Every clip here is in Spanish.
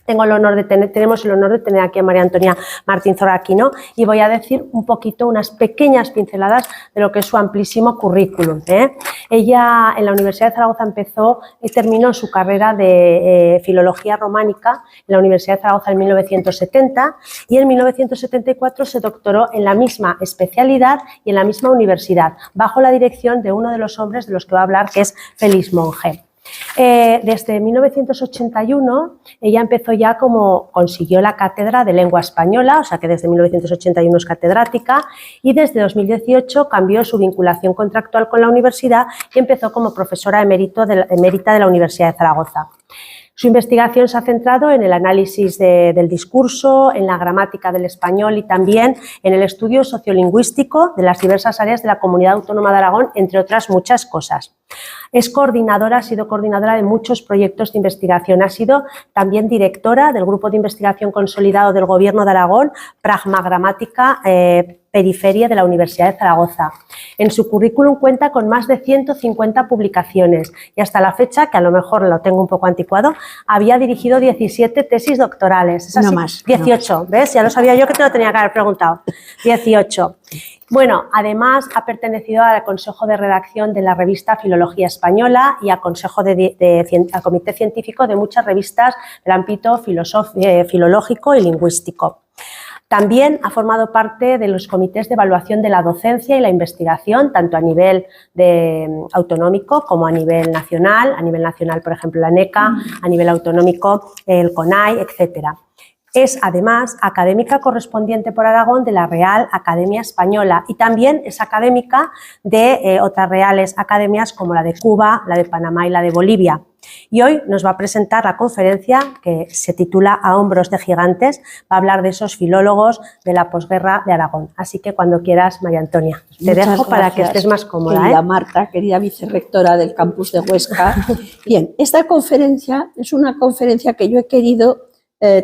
tenemos el honor de tener aquí a María Antonia Martín Zoraquino y voy a decir un poquito, unas pequeñas pinceladas de lo que es su amplísimo currículum. Ella en la Universidad de Zaragoza empezó y terminó su carrera de Filología Románica en la Universidad de Zaragoza en 1970 y en 1974 se doctoró en la misma especialidad y en la misma universidad, bajo la dirección de uno de los hombres de los que va a hablar, que es Félix Monge. Desde 1981 ella empezó ya consiguió la cátedra de lengua española, o sea que desde 1981 es catedrática y desde 2018 cambió su vinculación contractual con la universidad y empezó como profesora emérita de la Universidad de Zaragoza. Su investigación se ha centrado en el análisis del discurso, en la gramática del español y también en el estudio sociolingüístico de las diversas áreas de la Comunidad Autónoma de Aragón, entre otras muchas cosas. Ha sido coordinadora de muchos proyectos de investigación. Ha sido también directora del Grupo de Investigación Consolidado del Gobierno de Aragón, Pragma Gramática Periferia de la Universidad de Zaragoza. En su currículum cuenta con más de 150 publicaciones y hasta la fecha, que a lo mejor lo tengo un poco anticuado, había dirigido 17 tesis doctorales. ¿Es así? No más. 18, no. ¿Ves? Ya lo sabía yo que te lo tenía que haber preguntado. 18. Bueno, además ha pertenecido al Consejo de Redacción de la revista Filología Española y al al Comité Científico de muchas revistas del ámbito filológico y lingüístico. También ha formado parte de los comités de evaluación de la docencia y la investigación, tanto a nivel autonómico como a nivel nacional, por ejemplo, la NECA, a nivel autonómico, el CONAI, etcétera. Es además académica correspondiente por Aragón de la Real Academia Española y también es académica de otras reales academias como la de Cuba, la de Panamá y la de Bolivia. Y hoy nos va a presentar la conferencia que se titula A hombros de gigantes. Va a hablar de esos filólogos de la posguerra de Aragón. Así que cuando quieras, María Antonia, te dejo para que estés más cómoda. Querida Marta, querida vicerrectora del campus de Huesca. Bien, esta conferencia es una conferencia que yo he querido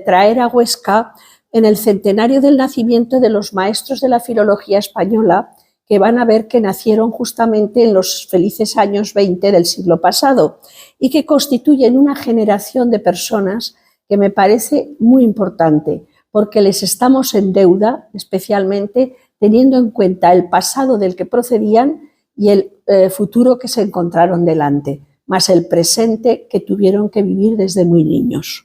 traer a Huesca en el centenario del nacimiento de los maestros de la filología española, que van a ver que nacieron justamente en los felices años 20 del siglo pasado y que constituyen una generación de personas que me parece muy importante, porque les estamos en deuda, especialmente teniendo en cuenta el pasado del que procedían y el futuro que se encontraron delante, más el presente que tuvieron que vivir desde muy niños.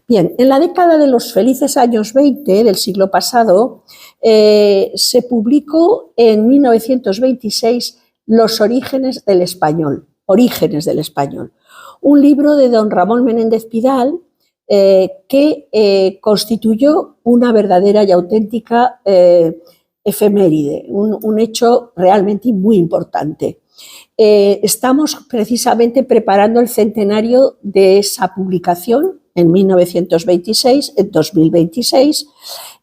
Bien, en la década de los felices años 20 del siglo pasado se publicó en 1926 Los orígenes del español, un libro de don Ramón Menéndez Pidal que constituyó una verdadera y auténtica efeméride, un hecho realmente muy importante. Estamos precisamente preparando el centenario de esa publicación en 1926, en 2026,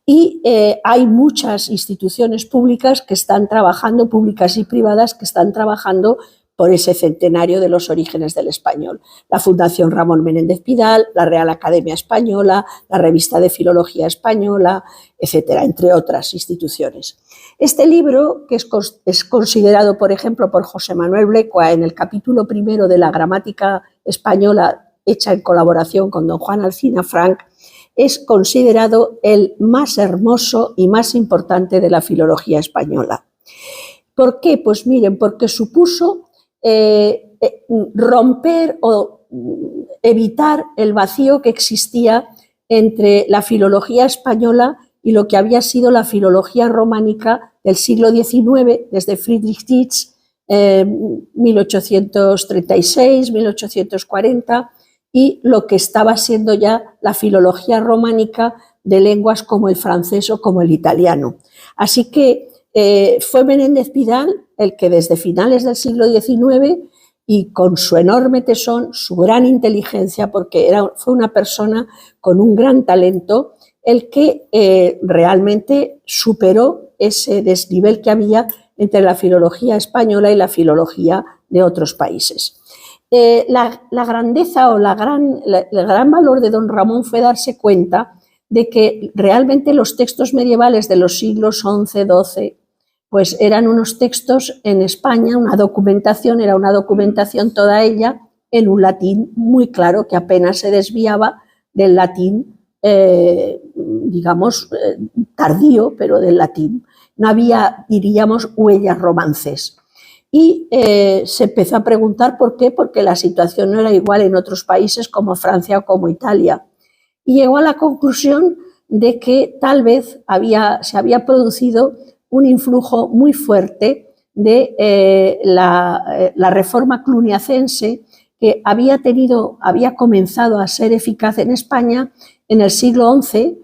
y hay muchas instituciones públicas que están trabajando, públicas y privadas, que están trabajando por ese centenario de los orígenes del español. La Fundación Ramón Menéndez Pidal, la Real Academia Española, la Revista de Filología Española, etcétera, entre otras instituciones. Este libro, que es considerado, por ejemplo, por José Manuel Blecua en el capítulo primero de la gramática española, hecha en colaboración con don Juan Alsina Frank, es considerado el más hermoso y más importante de la filología española. ¿Por qué? Pues miren, porque supuso romper o evitar el vacío que existía entre la filología española y lo que había sido la filología románica del siglo XIX, desde Friedrich Tietz, 1836, 1840, y lo que estaba siendo ya la filología románica de lenguas como el francés o como el italiano. Así que fue Menéndez Pidal el que desde finales del siglo XIX y con su enorme tesón, su gran inteligencia, porque fue una persona con un gran talento, el que realmente superó ese desnivel que había entre la filología española y la filología de otros países. La grandeza o el gran valor de don Ramón fue darse cuenta de que realmente los textos medievales de los siglos XI, XII, pues eran unos textos en España, era una documentación toda ella en un latín muy claro que apenas se desviaba del latín, digamos, tardío, pero del latín. No había, diríamos, huellas romances. Y se empezó a preguntar por qué, porque la situación no era igual en otros países como Francia o como Italia. Y llegó a la conclusión de que tal vez se había producido un influjo muy fuerte de la reforma cluniacense que había comenzado a ser eficaz en España en el siglo XI,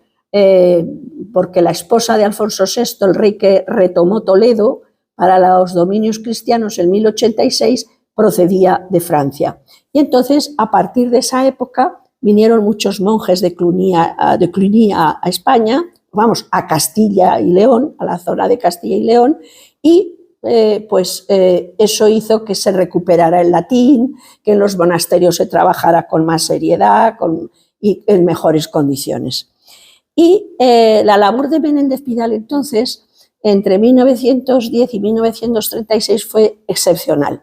porque la esposa de Alfonso VI, el rey que retomó Toledo para los dominios cristianos en 1086, procedía de Francia. Y entonces, a partir de esa época, vinieron muchos monjes de Cluny a España, vamos, a Castilla y León, a la zona de Castilla y León, y eso hizo que se recuperara el latín, que en los monasterios se trabajara con más seriedad y en mejores condiciones. Y la labor de Menéndez Pidal entonces, entre 1910 y 1936, fue excepcional.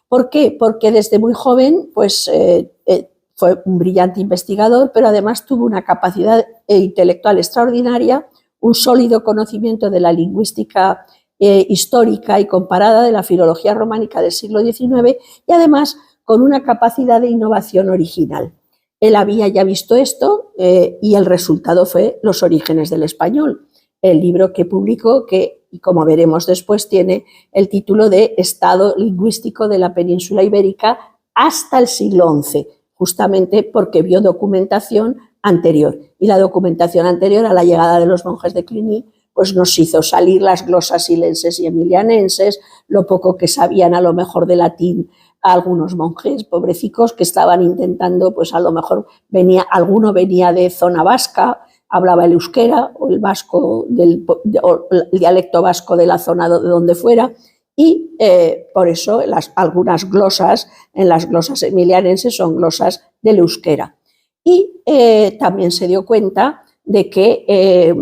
¿Por qué? Porque desde muy joven fue un brillante investigador, pero además tuvo una capacidad intelectual extraordinaria, un sólido conocimiento de la lingüística histórica y comparada de la filología románica del siglo XIX y además con una capacidad de innovación original. Él había ya visto esto y el resultado fue Los orígenes del español, el libro que publicó que, como veremos después, tiene el título de Estado lingüístico de la península ibérica hasta el siglo XI, justamente porque vio documentación anterior. Y la documentación anterior a la llegada de los monjes de Cluny pues nos hizo salir las glosas silenses y emilianenses, lo poco que sabían a lo mejor de latín a algunos monjes pobrecicos que estaban intentando, pues a lo mejor alguno venía de zona vasca, hablaba el euskera o el vasco, o el dialecto vasco de la zona de donde fuera, y por eso algunas glosas, en las glosas emilianenses son glosas del euskera. Y también se dio cuenta de que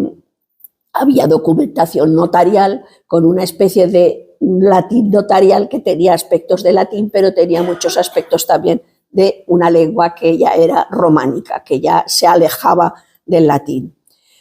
había documentación notarial con una especie de latín notarial que tenía aspectos de latín, pero tenía muchos aspectos también de una lengua que ya era románica, que ya se alejaba del latín.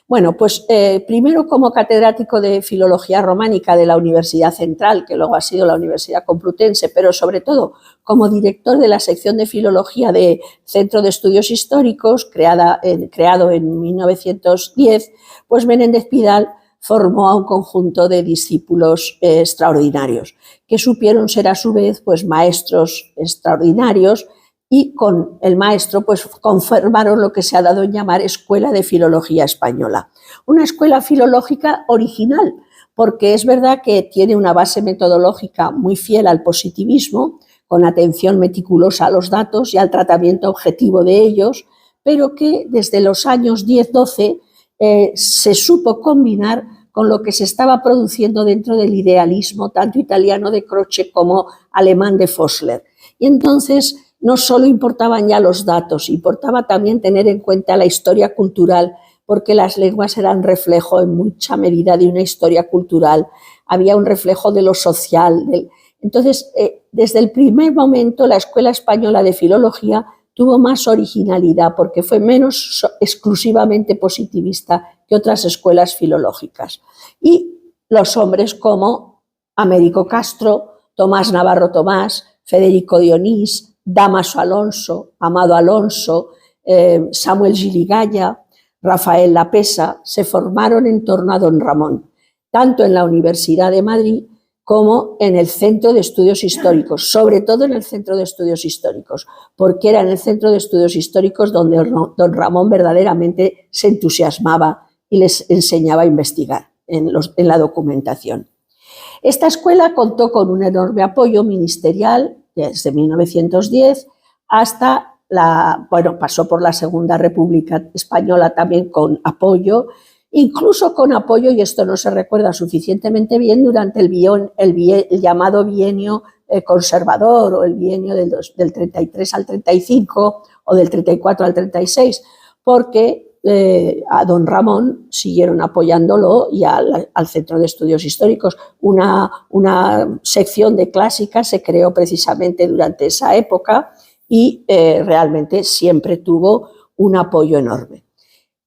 Bueno, pues primero como catedrático de Filología Románica de la Universidad Central, que luego ha sido la Universidad Complutense, pero sobre todo como director de la sección de Filología de Centro de Estudios Históricos, creado en 1910, pues Menéndez Pidal formó a un conjunto de discípulos extraordinarios, que supieron ser a su vez pues, maestros extraordinarios, y con el maestro pues conformaron lo que se ha dado en llamar Escuela de Filología Española. Una escuela filológica original, porque es verdad que tiene una base metodológica muy fiel al positivismo, con atención meticulosa a los datos y al tratamiento objetivo de ellos, pero que desde los años 10-12 se supo combinar con lo que se estaba produciendo dentro del idealismo, tanto italiano de Croce como alemán de Vossler. Y entonces no solo importaban ya los datos, importaba también tener en cuenta la historia cultural, porque las lenguas eran reflejo en mucha medida de una historia cultural, había un reflejo de lo social. Entonces, desde el primer momento, la Escuela Española de Filología tuvo más originalidad, porque fue menos exclusivamente positivista que otras escuelas filológicas. Y los hombres como Américo Castro, Tomás Navarro Tomás, Federico Dionís, Dámaso Alonso, Amado Alonso, Samuel Giligaya, Rafael Lapesa, se formaron en torno a don Ramón, tanto en la Universidad de Madrid como en el Centro de Estudios Históricos, sobre todo en el Centro de Estudios Históricos, porque era en el Centro de Estudios Históricos donde don Ramón verdaderamente se entusiasmaba y les enseñaba a investigar en la documentación. Esta escuela contó con un enorme apoyo ministerial desde 1910 hasta pasó por la Segunda República Española también con apoyo, incluso con apoyo, y esto no se recuerda suficientemente bien, durante el llamado bienio conservador o el bienio del 33 al 35 o del 34 al 36, porque a don Ramón siguieron apoyándolo y al Centro de Estudios Históricos. Una sección de clásicas se creó precisamente durante esa época y realmente siempre tuvo un apoyo enorme.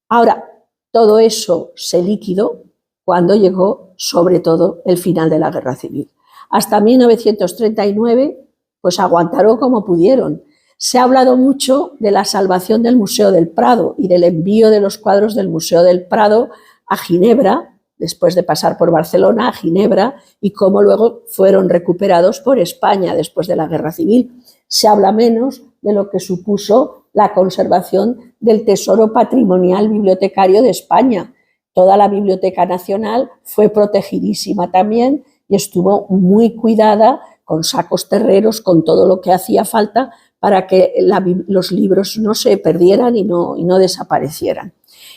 Ahora, todo eso se liquidó cuando llegó, sobre todo, el final de la Guerra Civil. Hasta 1939, pues aguantaron como pudieron. Se ha hablado mucho de la salvación del Museo del Prado y del envío de los cuadros del Museo del Prado a Ginebra, después de pasar por Barcelona, a Ginebra, y cómo luego fueron recuperados por España después de la Guerra Civil. Se habla menos de lo que supuso la conservación del tesoro patrimonial bibliotecario de España. Toda la Biblioteca Nacional fue protegidísima también y estuvo muy cuidada, con sacos terreros, con todo lo que hacía falta para que los libros no se perdieran y no desaparecieran.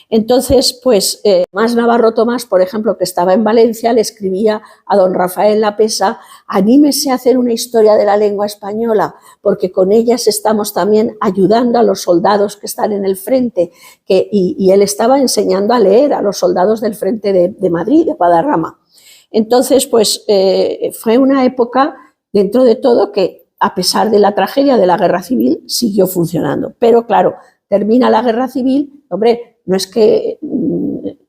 Entonces, pues Tomás Navarro Tomás, por ejemplo, que estaba en Valencia, le escribía a don Rafael Lapesa: anímese a hacer una historia de la lengua española, porque con ellas estamos también ayudando a los soldados que están en el frente, y él estaba enseñando a leer a los soldados del frente de Madrid, de Guadarrama. Entonces, pues fue una época, dentro de todo, que a pesar de la tragedia de la Guerra Civil, siguió funcionando. Pero claro, termina la Guerra Civil, hombre, no es que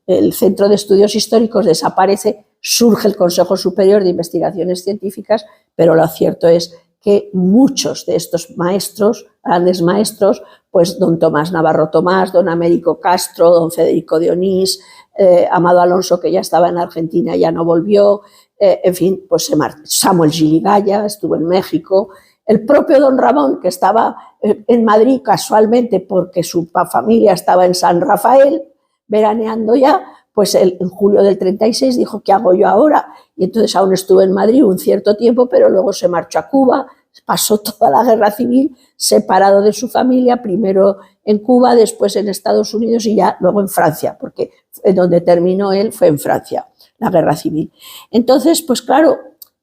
el Centro de Estudios Históricos desaparece, surge el Consejo Superior de Investigaciones Científicas, pero lo cierto es que muchos de estos maestros, grandes maestros, pues don Tomás Navarro Tomás, don Américo Castro, don Federico Dionís, Amado Alonso, que ya estaba en Argentina, ya no volvió, en fin, pues se marchó. Samuel Giligaya estuvo en México, el propio don Ramón, que estaba en Madrid casualmente porque su familia estaba en San Rafael, veraneando ya, pues en julio del 36 dijo: ¿qué hago yo ahora? Y entonces aún estuvo en Madrid un cierto tiempo, pero luego se marchó a Cuba, pasó toda la Guerra Civil separado de su familia, primero en Cuba, después en Estados Unidos y ya luego en Francia, porque donde terminó él fue en Francia, la Guerra Civil. Entonces, pues claro,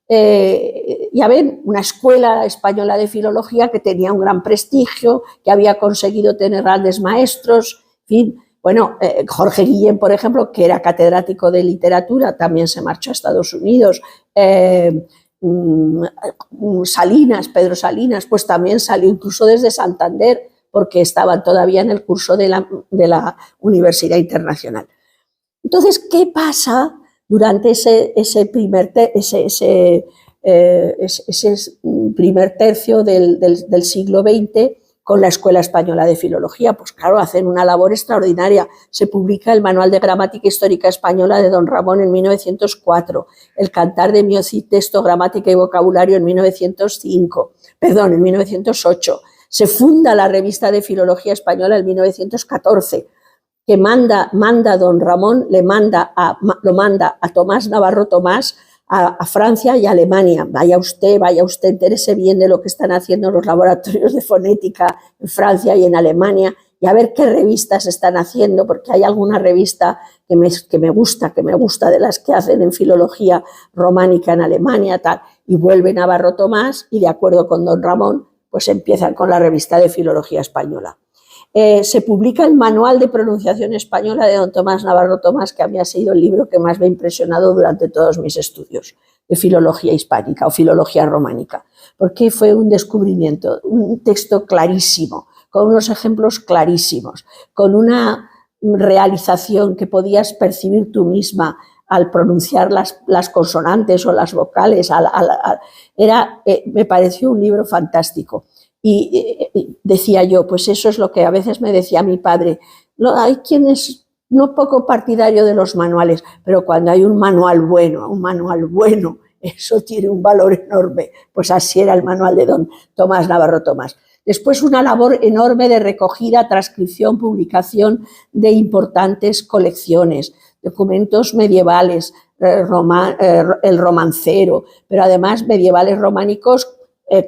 ya ven, una escuela española de filología que tenía un gran prestigio, que había conseguido tener grandes maestros, en fin. Bueno, Jorge Guillén, por ejemplo, que era catedrático de literatura, también se marchó a Estados Unidos. Salinas, Pedro Salinas, pues también salió incluso desde Santander, porque estaban todavía en el curso de la Universidad Internacional. Entonces, ¿qué pasa durante ese primer tercio del siglo XX con la Escuela Española de Filología? Pues claro, hacen una labor extraordinaria. Se publica el Manual de Gramática Histórica Española de don Ramón en 1904, el Cantar de Mioci, Texto, Gramática y Vocabulario en 1908. Se funda la Revista de Filología Española en 1914, que manda don Ramón, lo manda a Tomás Navarro Tomás a Francia y a Alemania. Vaya usted, entérese bien de lo que están haciendo los laboratorios de fonética en Francia y en Alemania, y a ver qué revistas están haciendo, porque hay alguna revista que me gusta, de las que hacen en filología románica en Alemania, tal. Y vuelve Navarro Tomás y, de acuerdo con don Ramón, pues empiezan con la Revista de Filología Española. Se publica el Manual de Pronunciación Española de don Tomás Navarro Tomás, que a mí ha sido el libro que más me ha impresionado durante todos mis estudios de filología hispánica o filología románica, porque fue un descubrimiento, un texto clarísimo, con unos ejemplos clarísimos, con una realización que podías percibir tú misma al pronunciar las consonantes o las vocales. Me pareció un libro fantástico. Y decía yo, pues eso es lo que a veces me decía mi padre. Hay quien es no poco partidario de los manuales, pero cuando hay un manual bueno, eso tiene un valor enorme. Pues así era el manual de don Tomás Navarro Tomás. Después una labor enorme de recogida, transcripción, publicación de importantes colecciones, documentos medievales, el romancero, pero además medievales románicos,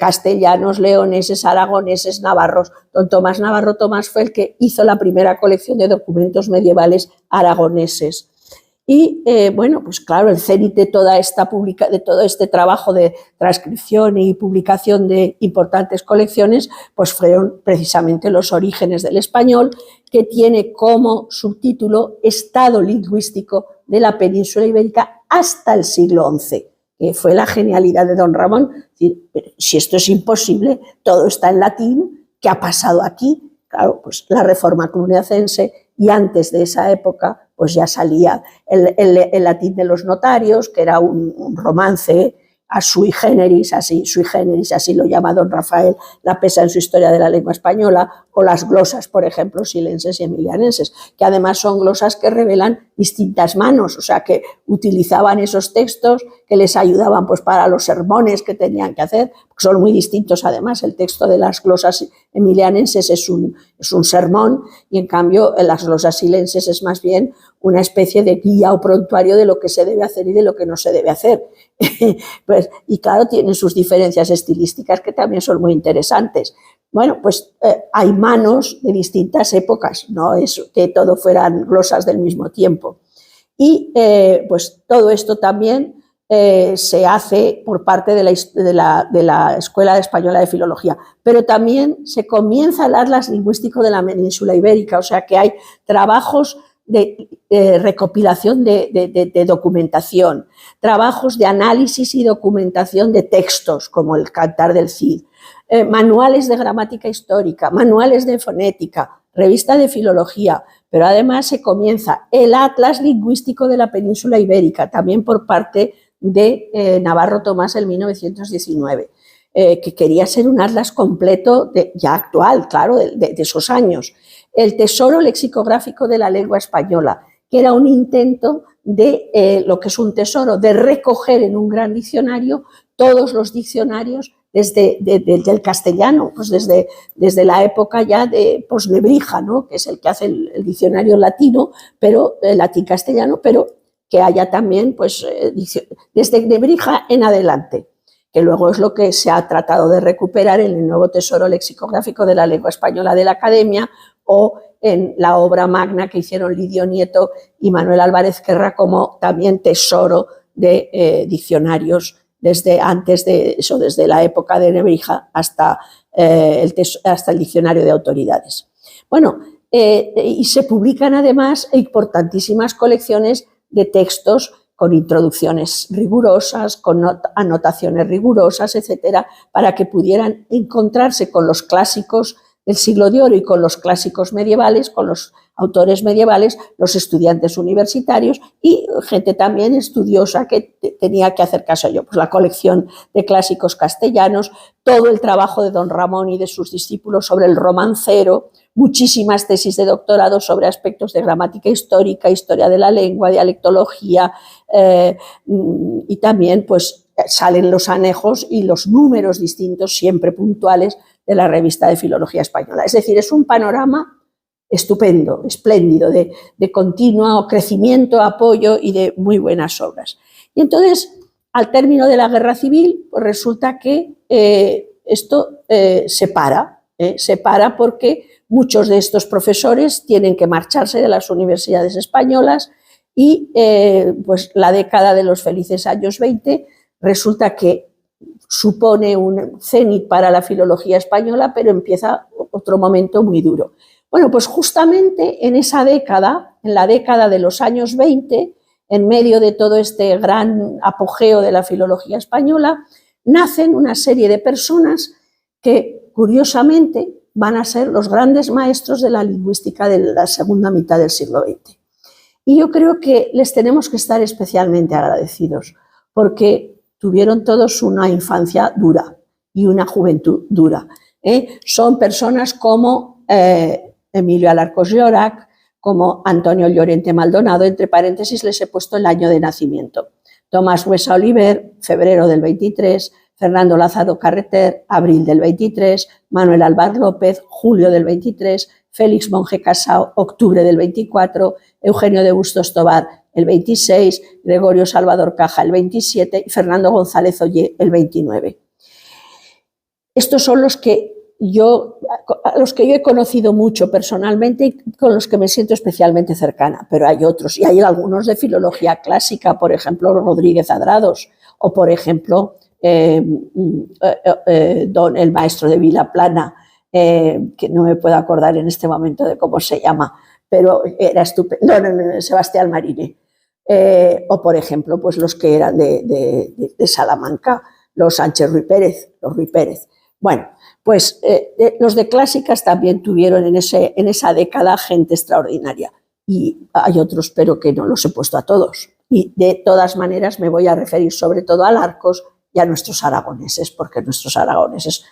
castellanos, leoneses, aragoneses, navarros. Don Tomás Navarro Tomás fue el que hizo la primera colección de documentos medievales aragoneses. Y bueno, pues claro, el cenit de todo este trabajo de transcripción y publicación de importantes colecciones, pues fueron precisamente los orígenes del español, que tiene como subtítulo Estado lingüístico de la península ibérica hasta el siglo XI. que fue la genialidad de don Ramón. Es decir, si esto es imposible, todo está en latín, ¿qué ha pasado aquí? Claro, pues la Reforma Cluniacense, y antes de esa época pues ya salía el latín de los notarios, que era un romance a sui generis, así lo llama don Rafael Lapesa en su Historia de la Lengua Española, o las glosas, por ejemplo, silenses y emilianenses, que además son glosas que revelan distintas manos, o sea, que utilizaban esos textos que les ayudaban pues para los sermones que tenían que hacer, porque son muy distintos además. El texto de las glosas emilianenses es un sermón, y en cambio en las glosas silenses es más bien una especie de guía o prontuario de lo que se debe hacer y de lo que no se debe hacer. Pues, y claro, tienen sus diferencias estilísticas que también son muy interesantes. Bueno, pues hay manos de distintas épocas, no es que todo fueran glosas del mismo tiempo. Y pues todo esto también se hace por parte de la Escuela Española de Filología, pero también se comienza el Atlas Lingüístico de la Península Ibérica, o sea que hay trabajos de recopilación de documentación, trabajos de análisis y documentación de textos, como el Cantar del Cid, manuales de gramática histórica, manuales de fonética, revista de filología, pero además se comienza el Atlas Lingüístico de la Península Ibérica, también por parte de Navarro Tomás en 1919, que quería ser un atlas completo, ya actual, claro, de esos años. El Tesoro Lexicográfico de la Lengua Española, que era un intento de lo que es un tesoro, de recoger en un gran diccionario todos los diccionarios desde el castellano, pues desde la época ya de Nebrija, ¿no? Que es el que hace el diccionario latino, pero latín-castellano, pero que haya también pues, desde Nebrija en adelante, que luego es lo que se ha tratado de recuperar en el nuevo Tesoro Lexicográfico de la Lengua Española de la Academia, o en la obra magna que hicieron Lidio Nieto y Manuel Álvarez Querra como también tesoro de diccionarios desde antes de eso, desde la época de Nebrija hasta el diccionario de autoridades. Bueno, y se publican además importantísimas colecciones de textos con introducciones rigurosas, con anotaciones rigurosas, etcétera, para que pudieran encontrarse con los clásicos del siglo de oro y con los clásicos medievales, con los autores medievales, los estudiantes universitarios y gente también estudiosa que tenía que hacer caso a ello. Pues la colección de clásicos castellanos, todo el trabajo de don Ramón y de sus discípulos sobre el romancero, muchísimas tesis de doctorado sobre aspectos de gramática histórica, historia de la lengua, dialectología, y también pues salen los anejos y los números distintos, siempre puntuales, de la Revista de Filología Española. Es decir, es un panorama estupendo, espléndido, de continuo crecimiento, apoyo y de muy buenas obras. Y entonces, al término de la Guerra Civil, pues resulta que esto se para porque muchos de estos profesores tienen que marcharse de las universidades españolas y pues la década de los felices años 20 resulta que supone un cenit para la filología española, pero empieza otro momento muy duro. Bueno, pues justamente en esa década, en la década de los años 20, en medio de todo este gran apogeo de la filología española, nacen una serie de personas que, curiosamente, van a ser los grandes maestros de la lingüística de la segunda mitad del siglo XX. Y yo creo que les tenemos que estar especialmente agradecidos, porque tuvieron todos una infancia dura y una juventud dura. Son personas como Emilio Alarcos Llorac, como Antonio Llorente Maldonado, entre paréntesis les he puesto el año de nacimiento. Tomás Huesa Oliver, febrero del 23, Fernando Lázaro Carreter, abril del 23, Manuel Álvar López, julio del 23, Félix Monje Casao, octubre del 24, Eugenio de Bustos Tobar, el 26, Gregorio Salvador Caja, el 27 y Fernando González Ollé, el 29. Estos son a los que yo he conocido mucho personalmente y con los que me siento especialmente cercana, pero hay otros, y hay algunos de filología clásica, por ejemplo, Rodríguez Adrados, o por ejemplo, el maestro de Vilaplana, que no me puedo acordar en este momento de cómo se llama, pero era estupendo, Sebastián Mariné. o por ejemplo, pues los que eran de Salamanca, los Sánchez Ruy Pérez, los Ruy Pérez. Bueno, pues los de clásicas también tuvieron en esa década gente extraordinaria. Y hay otros, pero que no los he puesto a todos. Y de todas maneras me voy a referir sobre todo a Arcos y a nuestros aragoneses, porque nuestros aragoneses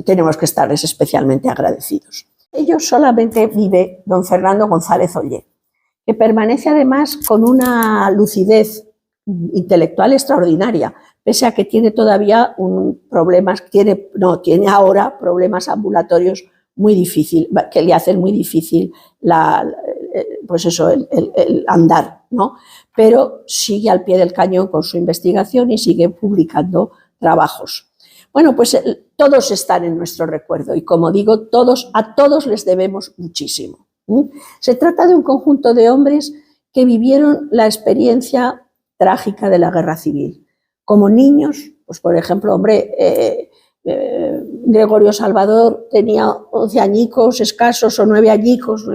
tenemos que estarles especialmente agradecidos. Ellos solamente vive don Fernando González Ollé, que permanece además con una lucidez intelectual extraordinaria, pese a que tiene todavía tiene ahora problemas ambulatorios muy difíciles, que le hacen muy difícil el andar, ¿no? Pero sigue al pie del cañón con su investigación y sigue publicando trabajos. Bueno, pues todos están en nuestro recuerdo y, como digo, a todos les debemos muchísimo. Se trata de un conjunto de hombres que vivieron la experiencia trágica de la guerra civil. Como niños, pues por ejemplo, Gregorio Salvador tenía 11 añicos escasos o 9 añicos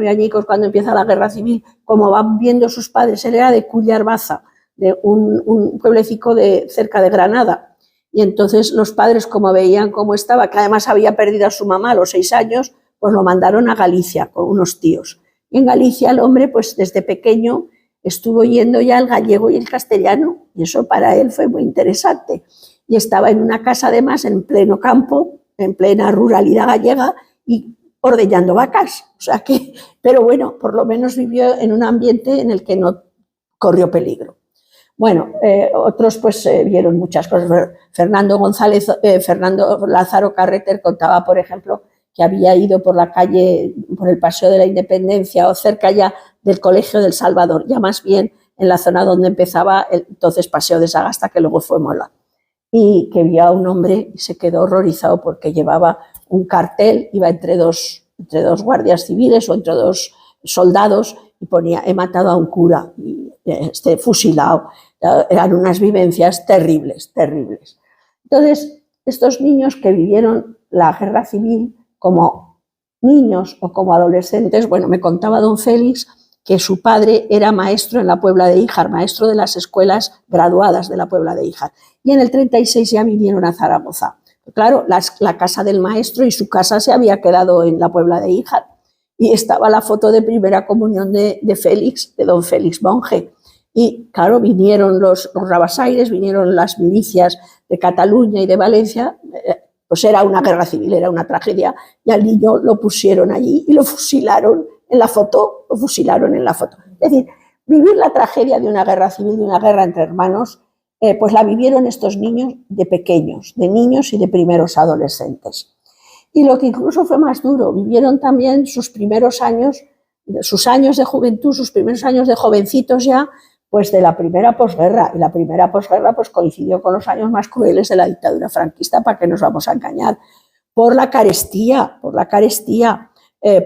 cuando empieza la guerra civil, como van viendo sus padres. Él era de Cullarbaza, de un pueblecico cerca de Granada. Y entonces los padres, como veían cómo estaba, que además había perdido a su mamá a los 6 años, pues lo mandaron a Galicia con unos tíos. Y en Galicia el hombre, pues desde pequeño, estuvo yendo ya el gallego y el castellano, y eso para él fue muy interesante. Y estaba en una casa además en pleno campo, en plena ruralidad gallega, y ordeñando vacas. O sea que, pero bueno, por lo menos vivió en un ambiente en el que no corrió peligro. Bueno, otros pues vieron muchas cosas. Fernando Lázaro Carreter contaba, por ejemplo, que había ido por la calle, por el Paseo de la Independencia o cerca ya del Colegio del Salvador, ya más bien en la zona donde empezaba el entonces Paseo de Sagasta, que luego fue Mola, y que vio a un hombre y se quedó horrorizado porque llevaba un cartel, iba entre dos guardias civiles o entre dos soldados y ponía: he matado a un cura, y fusilado. Eran unas vivencias terribles, terribles. Entonces, estos niños que vivieron la guerra civil como niños o como adolescentes, bueno, me contaba don Félix que su padre era maestro en la Puebla de Híjar, maestro de las escuelas graduadas de la Puebla de Híjar, y en el 36 ya vinieron a Zaragoza. Claro, la casa del maestro y su casa se había quedado en la Puebla de Híjar, y estaba la foto de primera comunión de Félix, de don Félix monje. Y claro, vinieron los rabasaires, vinieron las milicias de Cataluña y de Valencia, pues era una guerra civil, era una tragedia, y al niño lo pusieron allí y lo fusilaron en la foto, Es decir, vivir la tragedia de una guerra civil, de una guerra entre hermanos, pues la vivieron estos niños de pequeños, de niños y de primeros adolescentes. Y lo que incluso fue más duro, vivieron también sus primeros años, sus años de juventud, sus primeros años de jovencitos ya, pues de la primera posguerra. Y la primera posguerra pues coincidió con los años más crueles de la dictadura franquista, para que nos vamos a engañar, por la carestía,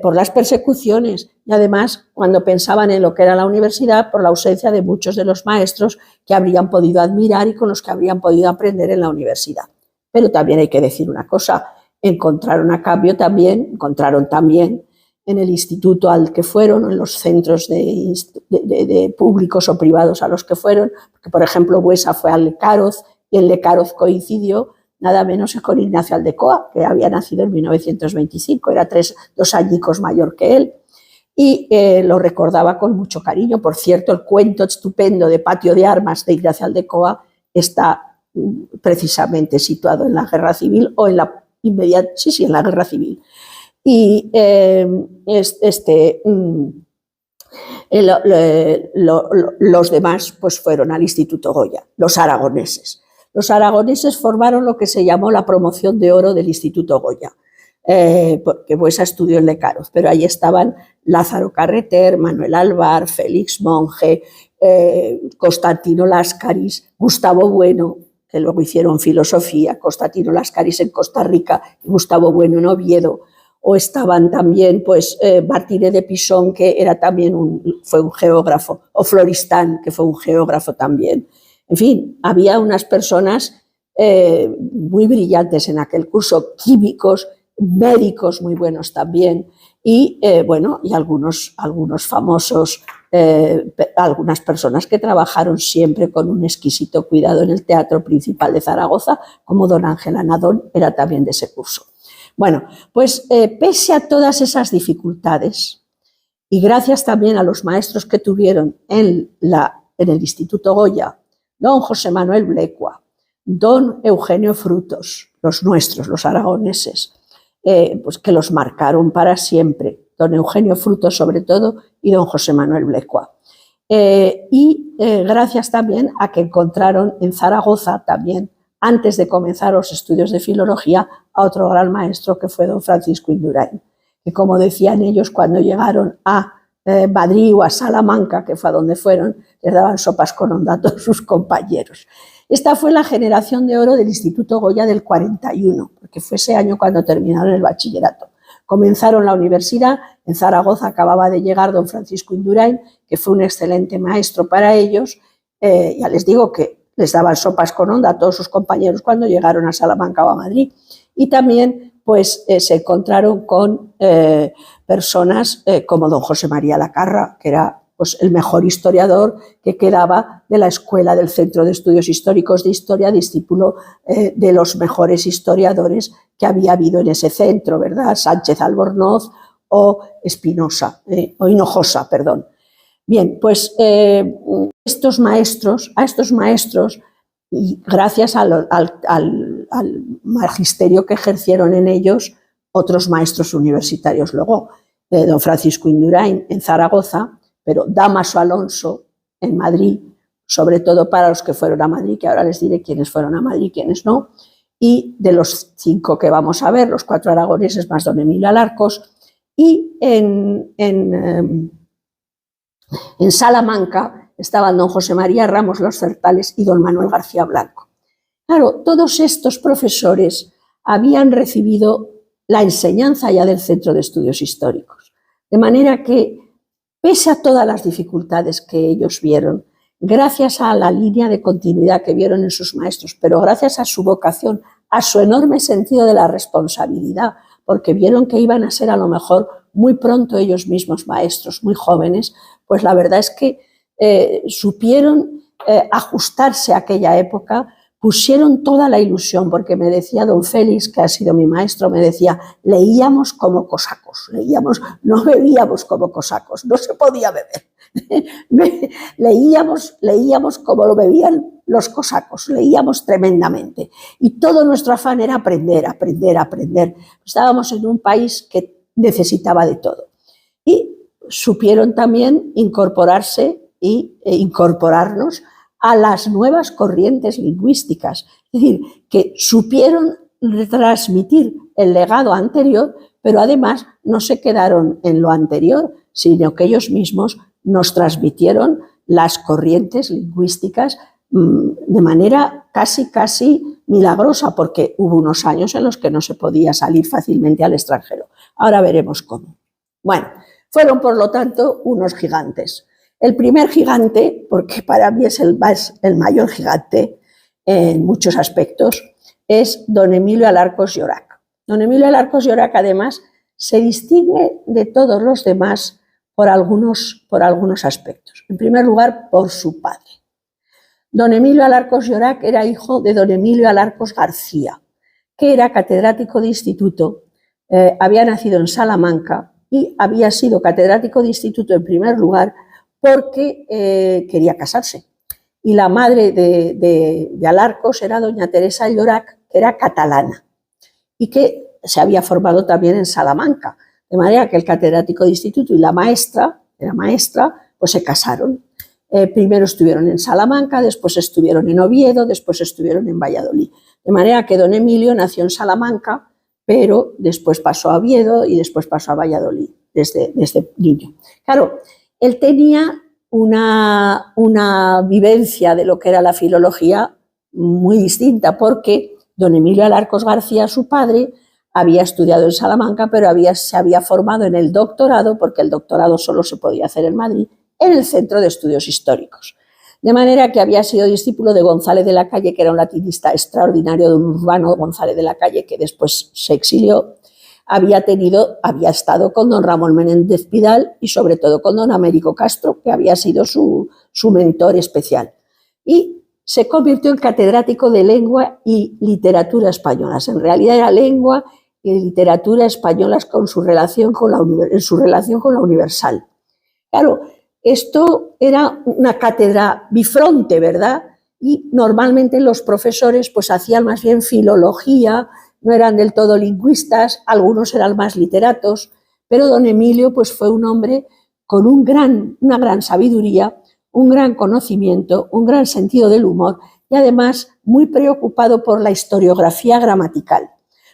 por las persecuciones, y además, cuando pensaban en lo que era la universidad, por la ausencia de muchos de los maestros que habrían podido admirar y con los que habrían podido aprender en la universidad. Pero también hay que decir una cosa: encontraron también en el instituto al que fueron, en los centros de públicos o privados a los que fueron, porque por ejemplo Buesa fue al Lecaroz, y en Lecaroz coincidió nada menos que con Ignacio Aldecoa, que había nacido en 1925, era 2 añicos mayor que él, y lo recordaba con mucho cariño. Por cierto, el cuento estupendo de Patio de Armas de Ignacio Aldecoa está precisamente situado en la Guerra Civil, o en la inmediata, en la Guerra Civil. Y los demás pues fueron al Instituto Goya, los aragoneses. Los aragoneses formaron lo que se llamó la promoción de oro del Instituto Goya, porque Buesa estudió en Lecaroz, pero ahí estaban Lázaro Carreter, Manuel Alvar, Félix Monje, Constantino Láscaris, Gustavo Bueno, que luego hicieron filosofía, Constantino Láscaris en Costa Rica y Gustavo Bueno en Oviedo. O estaban también pues, Martínez de Pisón, que era también fue un geógrafo, o Floristán, que fue un geógrafo también. En fin, había unas personas muy brillantes en aquel curso, químicos, médicos muy buenos también, y bueno, y algunos famosos algunas personas que trabajaron siempre con un exquisito cuidado en el Teatro Principal de Zaragoza, como don Ángel Anadón, era también de ese curso. Bueno, pues pese a todas esas dificultades, y gracias también a los maestros que tuvieron en el Instituto Goya, don José Manuel Blecua, don Eugenio Frutos, los nuestros, los aragoneses, pues que los marcaron para siempre, don Eugenio Frutos sobre todo y don José Manuel Blecua. Gracias también a que encontraron en Zaragoza también, antes de comenzar los estudios de filología, a otro gran maestro que fue don Francisco Indurain, que como decían ellos cuando llegaron a Madrid o a Salamanca, que fue a donde fueron, les daban sopas con onda a todos sus compañeros. Esta fue la generación de oro del Instituto Goya del 41, porque fue ese año cuando terminaron el bachillerato. Comenzaron la universidad, en Zaragoza acababa de llegar don Francisco Indurain, que fue un excelente maestro para ellos. Ya les digo que les daban sopas con onda a todos sus compañeros cuando llegaron a Salamanca o a Madrid. Y también pues, se encontraron con personas como don José María Lacarra, que era pues, el mejor historiador que quedaba de la Escuela del Centro de Estudios Históricos de Historia, discípulo de los mejores historiadores que había habido en ese centro, ¿verdad? Sánchez Albornoz o Espinosa, o Hinojosa, perdón. Bien, pues a estos maestros, y gracias al magisterio que ejercieron en ellos otros maestros universitarios luego, don Francisco Indurain en Zaragoza, pero Dámaso Alonso en Madrid, sobre todo para los que fueron a Madrid, que ahora les diré quiénes fueron a Madrid y quiénes no, y de los 5 que vamos a ver, los 4 aragoneses más don Emilio Alarcos, y en Salamanca estaban don José María Ramos Los Certales y don Manuel García Blanco. Claro, todos estos profesores habían recibido la enseñanza ya del Centro de Estudios Históricos, de manera que, pese a todas las dificultades que ellos vieron, gracias a la línea de continuidad que vieron en sus maestros, pero gracias a su vocación, a su enorme sentido de la responsabilidad, porque vieron que iban a ser a lo mejor muy pronto ellos mismos maestros, muy jóvenes, pues la verdad es que supieron ajustarse a aquella época, pusieron toda la ilusión, porque me decía don Félix, que ha sido mi maestro, me decía, leíamos como cosacos, no bebíamos como cosacos, no se podía beber. leíamos como lo bebían los cosacos, leíamos tremendamente. Y todo nuestro afán era aprender. Estábamos en un país que necesitaba de todo. Y supieron también incorporarse e incorporarnos a las nuevas corrientes lingüísticas. Es decir, que supieron transmitir el legado anterior, pero además no se quedaron en lo anterior, sino que ellos mismos nos transmitieron las corrientes lingüísticas de manera casi milagrosa, porque hubo unos años en los que no se podía salir fácilmente al extranjero. Ahora veremos cómo. Bueno, fueron por lo tanto unos gigantes. El primer gigante, porque para mí es el mayor gigante en muchos aspectos, es don Emilio Alarcos Llorac. Don Emilio Alarcos Llorac, además, se distingue de todos los demás por algunos aspectos. En primer lugar, por su padre. Don Emilio Alarcos Llorac era hijo de don Emilio Alarcos García, que era catedrático de instituto, había nacido en Salamanca y había sido catedrático de instituto en primer lugar porque quería casarse. Y la madre de Alarcos era doña Teresa Llorac, que era catalana y que se había formado también en Salamanca. De manera que el catedrático de instituto y la maestra, pues se casaron. Primero estuvieron en Salamanca, después estuvieron en Oviedo, después estuvieron en Valladolid. De manera que don Emilio nació en Salamanca, pero después pasó a Oviedo y después pasó a Valladolid, desde niño. Claro, él tenía una vivencia de lo que era la filología muy distinta, porque don Emilio Alarcos García, su padre, había estudiado en Salamanca, pero se había formado en el doctorado, porque el doctorado solo se podía hacer en Madrid, en el Centro de Estudios Históricos. De manera que había sido discípulo de González de la Calle, que era un latinista extraordinario, de un Urbano González de la Calle, que después se exilió. había estado con don Ramón Menéndez Pidal y sobre todo con don Américo Castro, que había sido su mentor especial. Y se convirtió en catedrático de lengua y literatura españolas. En realidad era lengua y literatura españolas en su relación con la Universal. Claro, esto era una cátedra bifronte, ¿verdad? Y normalmente los profesores pues hacían más bien filología, no eran del todo lingüistas, algunos eran más literatos, pero don Emilio pues fue un hombre con una gran sabiduría, un gran conocimiento, un gran sentido del humor y además muy preocupado por la historiografía gramatical,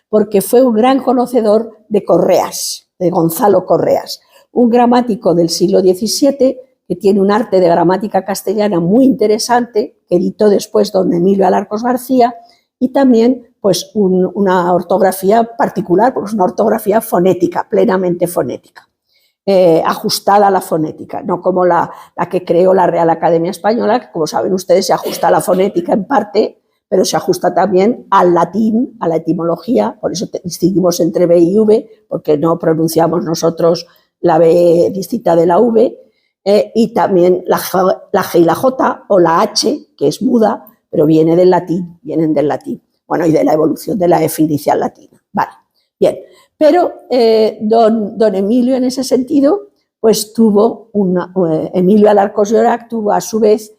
porque fue un gran conocedor de Correas, de Gonzalo Correas, un gramático del siglo XVII que tiene un arte de gramática castellana muy interesante, que editó después don Emilio Alarcos García, y también pues una ortografía particular, porque es una ortografía fonética, plenamente fonética. Ajustada a la fonética, no como la que creó la Real Academia Española, que como saben ustedes se ajusta a la fonética en parte, pero se ajusta también al latín, a la etimología, por eso distinguimos entre B y V, porque no pronunciamos nosotros la B distinta de la V, y también la G y la J, o la H, que es muda, pero vienen del latín, bueno, y de la evolución de la F inicial latina. Vale, bien. Pero don Emilio en ese sentido, pues Emilio Alarcos Llorach tuvo a su vez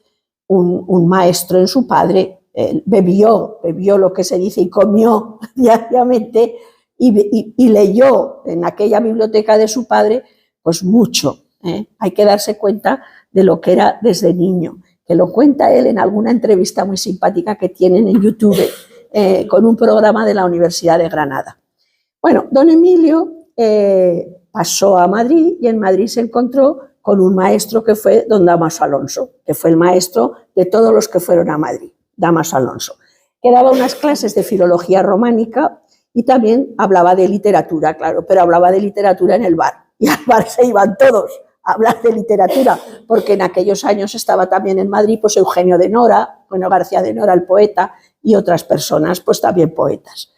un maestro en su padre, bebió lo que se dice y comió diariamente y leyó en aquella biblioteca de su padre pues mucho. Hay que darse cuenta de lo que era desde niño, que lo cuenta él en alguna entrevista muy simpática que tienen en YouTube con un programa de la Universidad de Granada. Bueno, don Emilio pasó a Madrid y en Madrid se encontró con un maestro que fue don Dámaso Alonso, que fue el maestro de todos los que fueron a Madrid, Dámaso Alonso, que daba unas clases de filología románica y también hablaba de literatura, claro, pero hablaba de literatura en el bar, y al bar se iban todos a hablar de literatura, porque en aquellos años estaba también en Madrid pues Eugenio de Nora, bueno, García de Nora, el poeta, y otras personas, pues también poetas.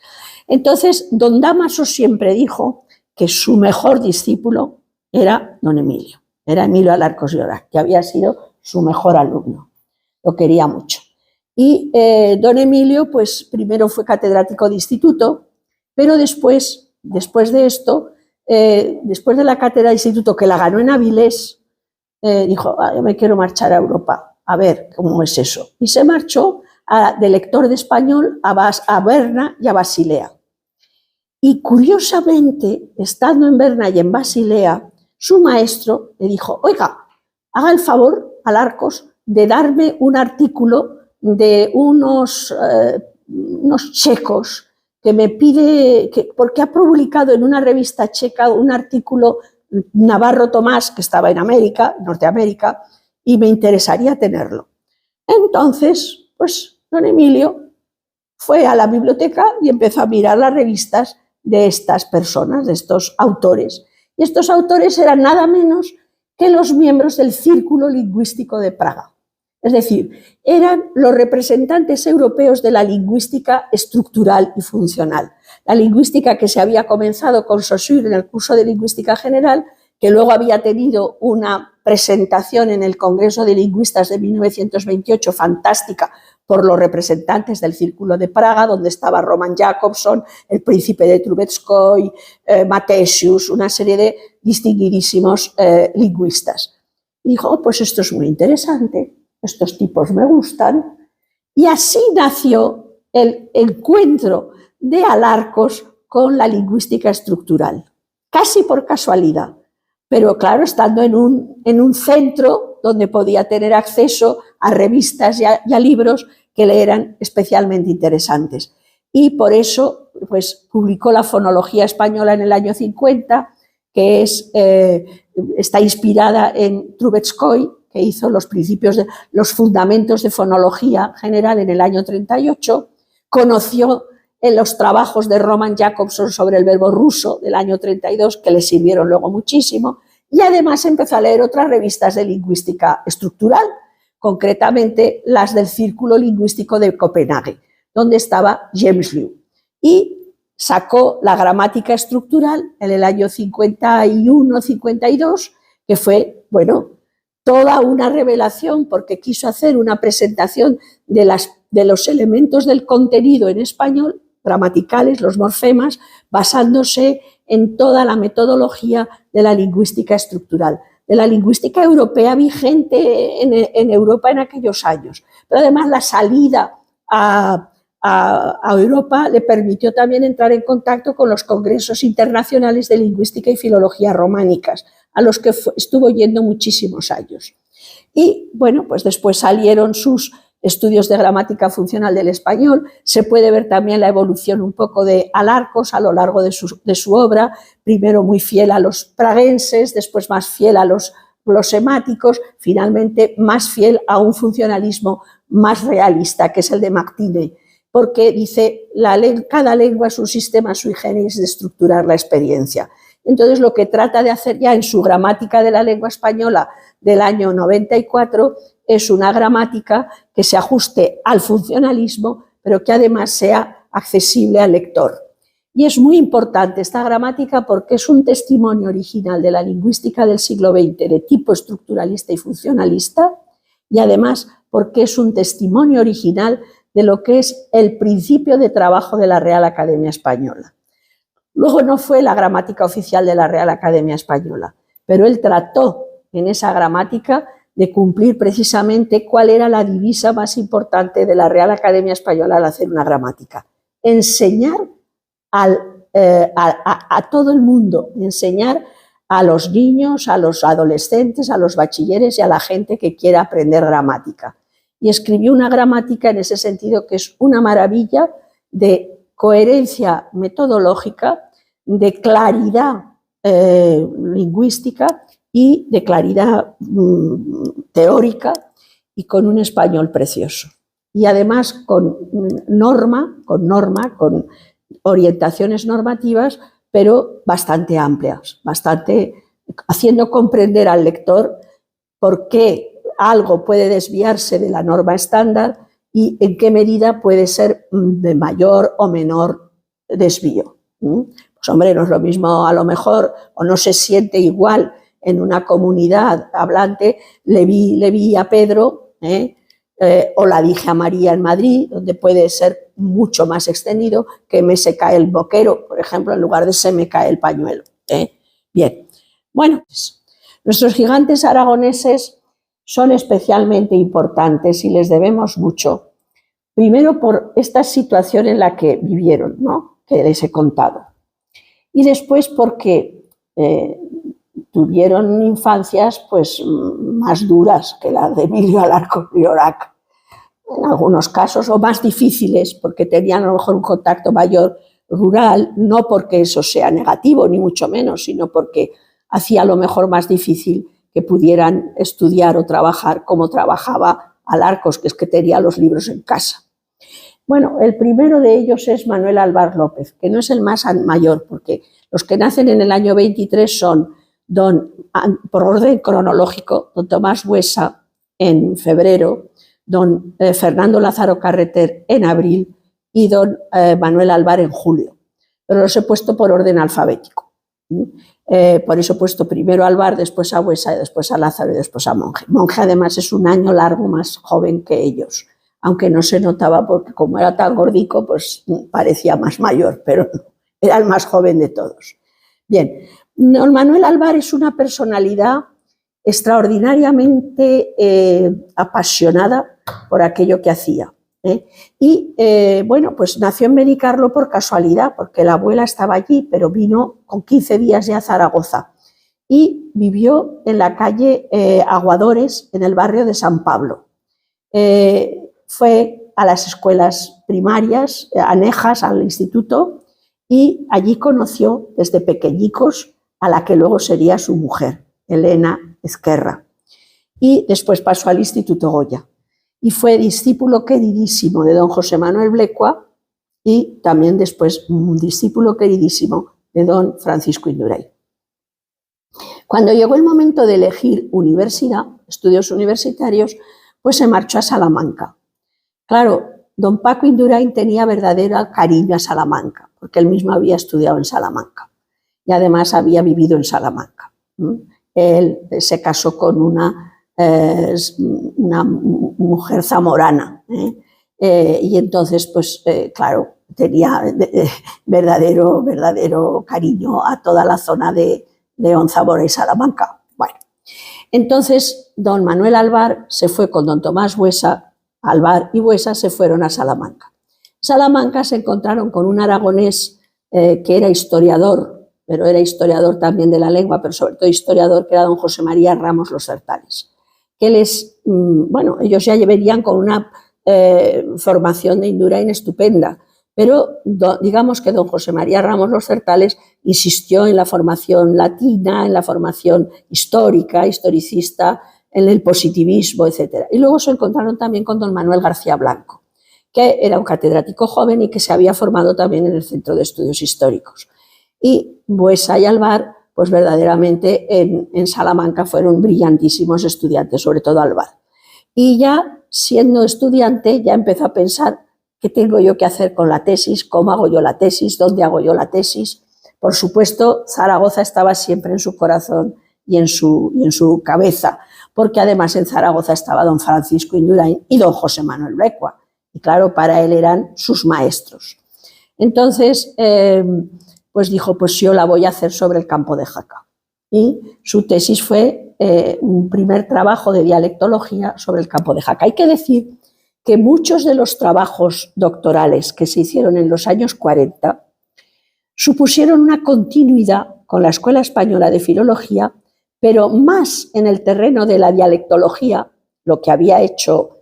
Entonces, don Dámaso siempre dijo que su mejor discípulo era don Emilio, era Emilio Alarcos Llorach, que había sido su mejor alumno, lo quería mucho. Y don Emilio, pues primero fue catedrático de instituto, pero después de esto, después de la cátedra de instituto que la ganó en Avilés, dijo, yo me quiero marchar a Europa, a ver cómo es eso. Y se marchó de lector de español a Berna y a Basilea. Y curiosamente, estando en Berna y en Basilea, su maestro le dijo, oiga, haga el favor, Alarcos, de darme un artículo de unos checos que me pide, porque ha publicado en una revista checa un artículo Navarro Tomás, que estaba en Norteamérica, y me interesaría tenerlo. Entonces, pues don Emilio fue a la biblioteca y empezó a mirar las revistas de estas personas, de estos autores. Y estos autores eran nada menos que los miembros del Círculo Lingüístico de Praga. Es decir, eran los representantes europeos de la lingüística estructural y funcional. La lingüística que se había comenzado con Saussure en el curso de Lingüística General, que luego había tenido una presentación en el Congreso de Lingüistas de 1928 fantástica por los representantes del Círculo de Praga, donde estaba Roman Jakobson, el príncipe de Trubetskoy, Matesius, una serie de distinguidísimos lingüistas. Y dijo, oh, pues esto es muy interesante, estos tipos me gustan. Y así nació el encuentro de Alarcos con la lingüística estructural, casi por casualidad, pero claro, estando en un centro donde podía tener acceso a revistas y a libros que le eran especialmente interesantes. Y por eso pues, publicó la Fonología Española en el año 50, que está inspirada en Trubetskoy, que hizo los fundamentos de fonología general en el año 38, conoció en los trabajos de Roman Jakobson sobre el verbo ruso del año 32, que le sirvieron luego muchísimo, y además empezó a leer otras revistas de lingüística estructural, concretamente las del Círculo Lingüístico de Copenhague, donde estaba James Liu. Y sacó la gramática estructural en el año 51-52, que fue, bueno, toda una revelación porque quiso hacer una presentación de los elementos del contenido en español, gramaticales, los morfemas, basándose en toda la metodología de la lingüística estructural, de la lingüística europea vigente en Europa en aquellos años. Pero además la salida a Europa le permitió también entrar en contacto con los congresos internacionales de lingüística y filología románicas, a los que estuvo yendo muchísimos años. Y bueno, pues después salieron sus estudios de gramática funcional del español. Se puede ver también la evolución un poco de Alarcos a lo largo de su obra, primero muy fiel a los praguenses, después más fiel a los glosemáticos, finalmente más fiel a un funcionalismo más realista, que es el de Martínez, porque dice, cada lengua es un sistema sui generis de estructurar la experiencia. Entonces, lo que trata de hacer ya en su gramática de la lengua española del año 94 es una gramática que se ajuste al funcionalismo, pero que además sea accesible al lector. Y es muy importante esta gramática porque es un testimonio original de la lingüística del siglo XX de tipo estructuralista y funcionalista, y además porque es un testimonio original de lo que es el principio de trabajo de la Real Academia Española. Luego no fue la gramática oficial de la Real Academia Española, pero él trató en esa gramática de cumplir precisamente cuál era la divisa más importante de la Real Academia Española al hacer una gramática. Enseñar a todo el mundo, enseñar a los niños, a los adolescentes, a los bachilleres y a la gente que quiera aprender gramática. Y escribió una gramática en ese sentido que es una maravilla de coherencia metodológica, de claridad lingüística y de claridad teórica y con un español precioso. Y además con norma, con orientaciones normativas, pero bastante amplias, haciendo comprender al lector por qué algo puede desviarse de la norma estándar y en qué medida puede ser de mayor o menor desvío. Pues hombre, no es lo mismo a lo mejor, o no se siente igual en una comunidad hablante, le vi a Pedro, o la dije a María en Madrid, donde puede ser mucho más extendido, que me se cae el boquero, por ejemplo, en lugar de se me cae el pañuelo. Bien, bueno, pues, nuestros gigantes aragoneses son especialmente importantes y les debemos mucho. Primero por esta situación en la que vivieron, ¿no?, que les he contado. Y después porque tuvieron infancias pues, más duras que la de Emilio Alarcos Priorac, en algunos casos, o más difíciles, porque tenían a lo mejor un contacto mayor rural, no porque eso sea negativo, ni mucho menos, sino porque hacía a lo mejor más difícil que pudieran estudiar o trabajar como trabajaba Alarcos, que es que tenía los libros en casa. Bueno, el primero de ellos es Manuel Alvar López, que no es el más mayor, porque los que nacen en el año 23 son por orden cronológico, don Tomás Buesa en febrero, don Fernando Lázaro Carreter en abril y don Manuel Alvar en julio. Pero los he puesto por orden alfabético. Por eso he puesto primero a Alvar, después a Buesa, después a Lázaro y después a Monge. Monge además es un año largo más joven que ellos, aunque no se notaba porque como era tan gordico, pues parecía más mayor, pero no, era el más joven de todos. Bien, don Manuel Alvar es una personalidad extraordinariamente apasionada por aquello que hacía. Y bueno, pues nació en Benicarló por casualidad, porque la abuela estaba allí, pero vino con 15 días ya a Zaragoza y vivió en la calle Aguadores, en el barrio de San Pablo. Fue a las escuelas primarias, anejas al instituto, y allí conoció desde pequeñicos a la que luego sería su mujer, Elena Ezquerra, y después pasó al Instituto Goya. Y fue discípulo queridísimo de don José Manuel Blecua y también después un discípulo queridísimo de don Francisco Indurain. Cuando llegó el momento de elegir universidad, estudios universitarios, pues se marchó a Salamanca. Claro, don Paco Indurain tenía verdadero cariño a Salamanca, porque él mismo había estudiado en Salamanca y además había vivido en Salamanca. Él se casó con una mujer zamorana, y entonces, pues claro, tenía verdadero cariño a toda la zona de León, Zamora y Salamanca. Bueno, entonces don Manuel Alvar se fue con don Tomás Buesa, Alvar y Buesa se fueron a Salamanca. Salamanca se encontraron con un aragonés que era historiador, pero era historiador también de la lengua, pero sobre todo historiador, que era don José María Ramos Los Certales, que ellos ya venían con una formación de Indurain estupenda, pero digamos que don José María Ramos Los Certales insistió en la formación latina, en la formación histórica, historicista, en el positivismo, etc. Y luego se encontraron también con don Manuel García Blanco, que era un catedrático joven y que se había formado también en el Centro de Estudios Históricos. Y Buesa y Alvar, pues verdaderamente en Salamanca fueron brillantísimos estudiantes, sobre todo Alvar. Y ya siendo estudiante ya empezó a pensar qué tengo yo que hacer con la tesis, cómo hago yo la tesis, dónde hago yo la tesis. Por supuesto, Zaragoza estaba siempre en su corazón y en su cabeza, porque además en Zaragoza estaba don Francisco Indurain y don José Manuel Brecua. Y claro, para él eran sus maestros. Entonces, pues dijo, pues yo la voy a hacer sobre el campo de Jaca. Y su tesis fue un primer trabajo de dialectología sobre el campo de Jaca. Hay que decir que muchos de los trabajos doctorales que se hicieron en los años 40 supusieron una continuidad con la Escuela Española de Filología, pero más en el terreno de la dialectología, lo que había hecho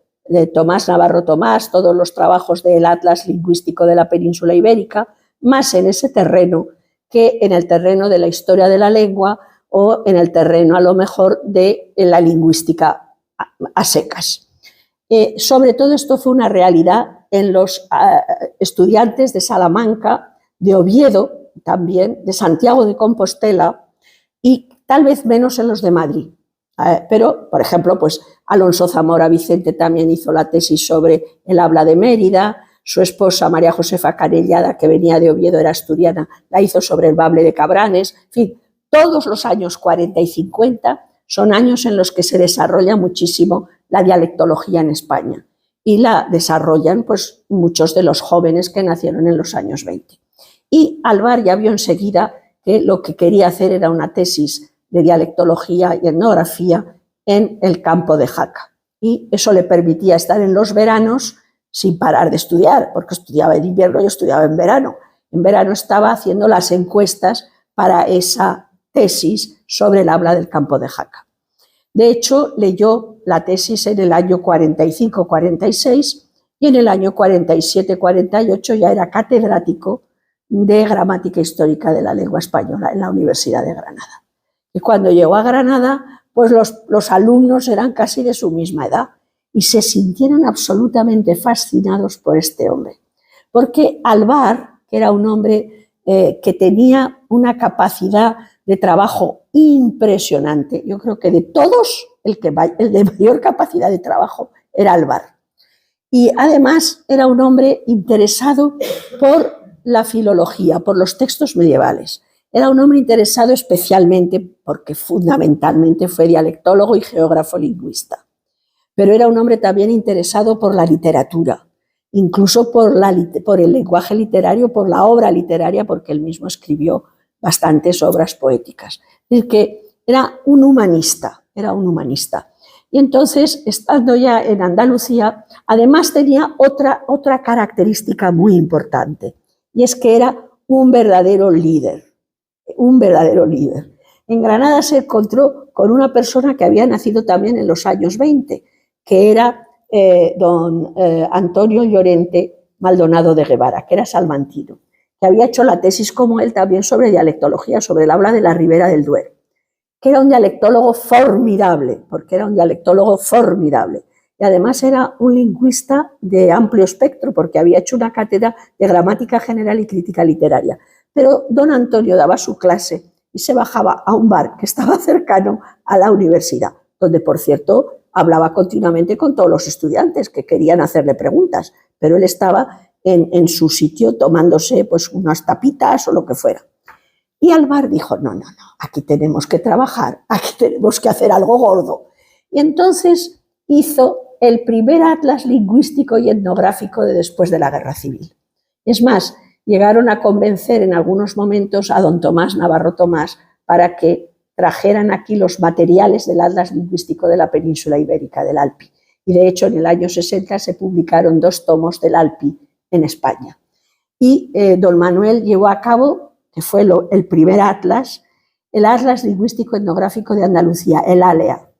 Tomás Navarro Tomás, todos los trabajos del Atlas Lingüístico de la Península Ibérica, más en ese terreno que en el terreno de la historia de la lengua o en el terreno a lo mejor de la lingüística a secas. Sobre todo esto fue una realidad en los estudiantes de Salamanca, de Oviedo también, de Santiago de Compostela y tal vez menos en los de Madrid. Pero, por ejemplo, pues Alonso Zamora Vicente también hizo la tesis sobre el habla de Mérida, su esposa María Josefa Canellada, que venía de Oviedo, era asturiana, la hizo sobre el bable de Cabranes. En fin, todos los años 40 y 50 son años en los que se desarrolla muchísimo la dialectología en España y la desarrollan pues muchos de los jóvenes que nacieron en los años 20. Y Alvar ya vio enseguida que lo que quería hacer era una tesis de dialectología y etnografía en el campo de Jaca. Y eso le permitía estar en los veranos sin parar de estudiar, porque estudiaba en invierno y estudiaba en verano. En verano estaba haciendo las encuestas para esa tesis sobre el habla del campo de Jaca. De hecho, leyó la tesis en el año 45-46 y en el año 47-48 ya era catedrático de gramática histórica de la lengua española en la Universidad de Granada. Y cuando llegó a Granada, pues los alumnos eran casi de su misma edad y se sintieron absolutamente fascinados por este hombre. Porque Alvar, que era un hombre que tenía una capacidad de trabajo impresionante, yo creo que de todos el de mayor capacidad de trabajo era Alvar. Y además era un hombre interesado por la filología, por los textos medievales. Era un hombre interesado especialmente porque fundamentalmente fue dialectólogo y geógrafo lingüista. Pero era un hombre también interesado por la literatura, incluso por el lenguaje literario, por la obra literaria, porque él mismo escribió bastantes obras poéticas. Es decir, que era un humanista. Y entonces, estando ya en Andalucía, además tenía otra característica muy importante, y es que era un verdadero líder. En Granada se encontró con una persona que había nacido también en los años 20, que era don Antonio Llorente Maldonado de Guevara, que era salmantino, que había hecho la tesis como él también sobre dialectología, sobre el habla de la Ribera del Duero, que era un dialectólogo formidable, y además era un lingüista de amplio espectro, porque había hecho una cátedra de gramática general y crítica literaria. Pero don Antonio daba su clase y se bajaba a un bar que estaba cercano a la universidad. donde, por cierto, hablaba continuamente con todos los estudiantes que querían hacerle preguntas, pero él estaba en su sitio tomándose pues unas tapitas o lo que fuera. Y Alvar dijo, no, aquí tenemos que trabajar, aquí tenemos que hacer algo gordo. Y entonces hizo el primer atlas lingüístico y etnográfico de después de la Guerra Civil. Es más, llegaron a convencer en algunos momentos a don Tomás Navarro Tomás para que trajeran aquí los materiales del atlas lingüístico de la península ibérica, del ALPI. Y de hecho en el año 60 se publicaron 2 tomos del ALPI en España. Y don Manuel llevó a cabo, que fue el primer atlas, el Atlas Lingüístico Etnográfico de Andalucía, el ALEA,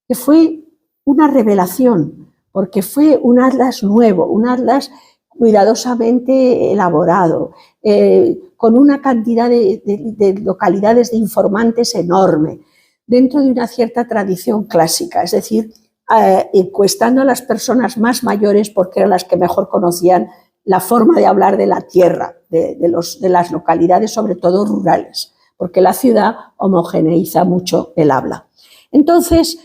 que fue una revelación, porque fue un atlas nuevo, un atlas cuidadosamente elaborado, con una cantidad de localidades de informantes enorme, dentro de una cierta tradición clásica, es decir, encuestando a las personas más mayores porque eran las que mejor conocían la forma de hablar de la tierra, de las localidades, sobre todo rurales, porque la ciudad homogeneiza mucho el habla. Entonces,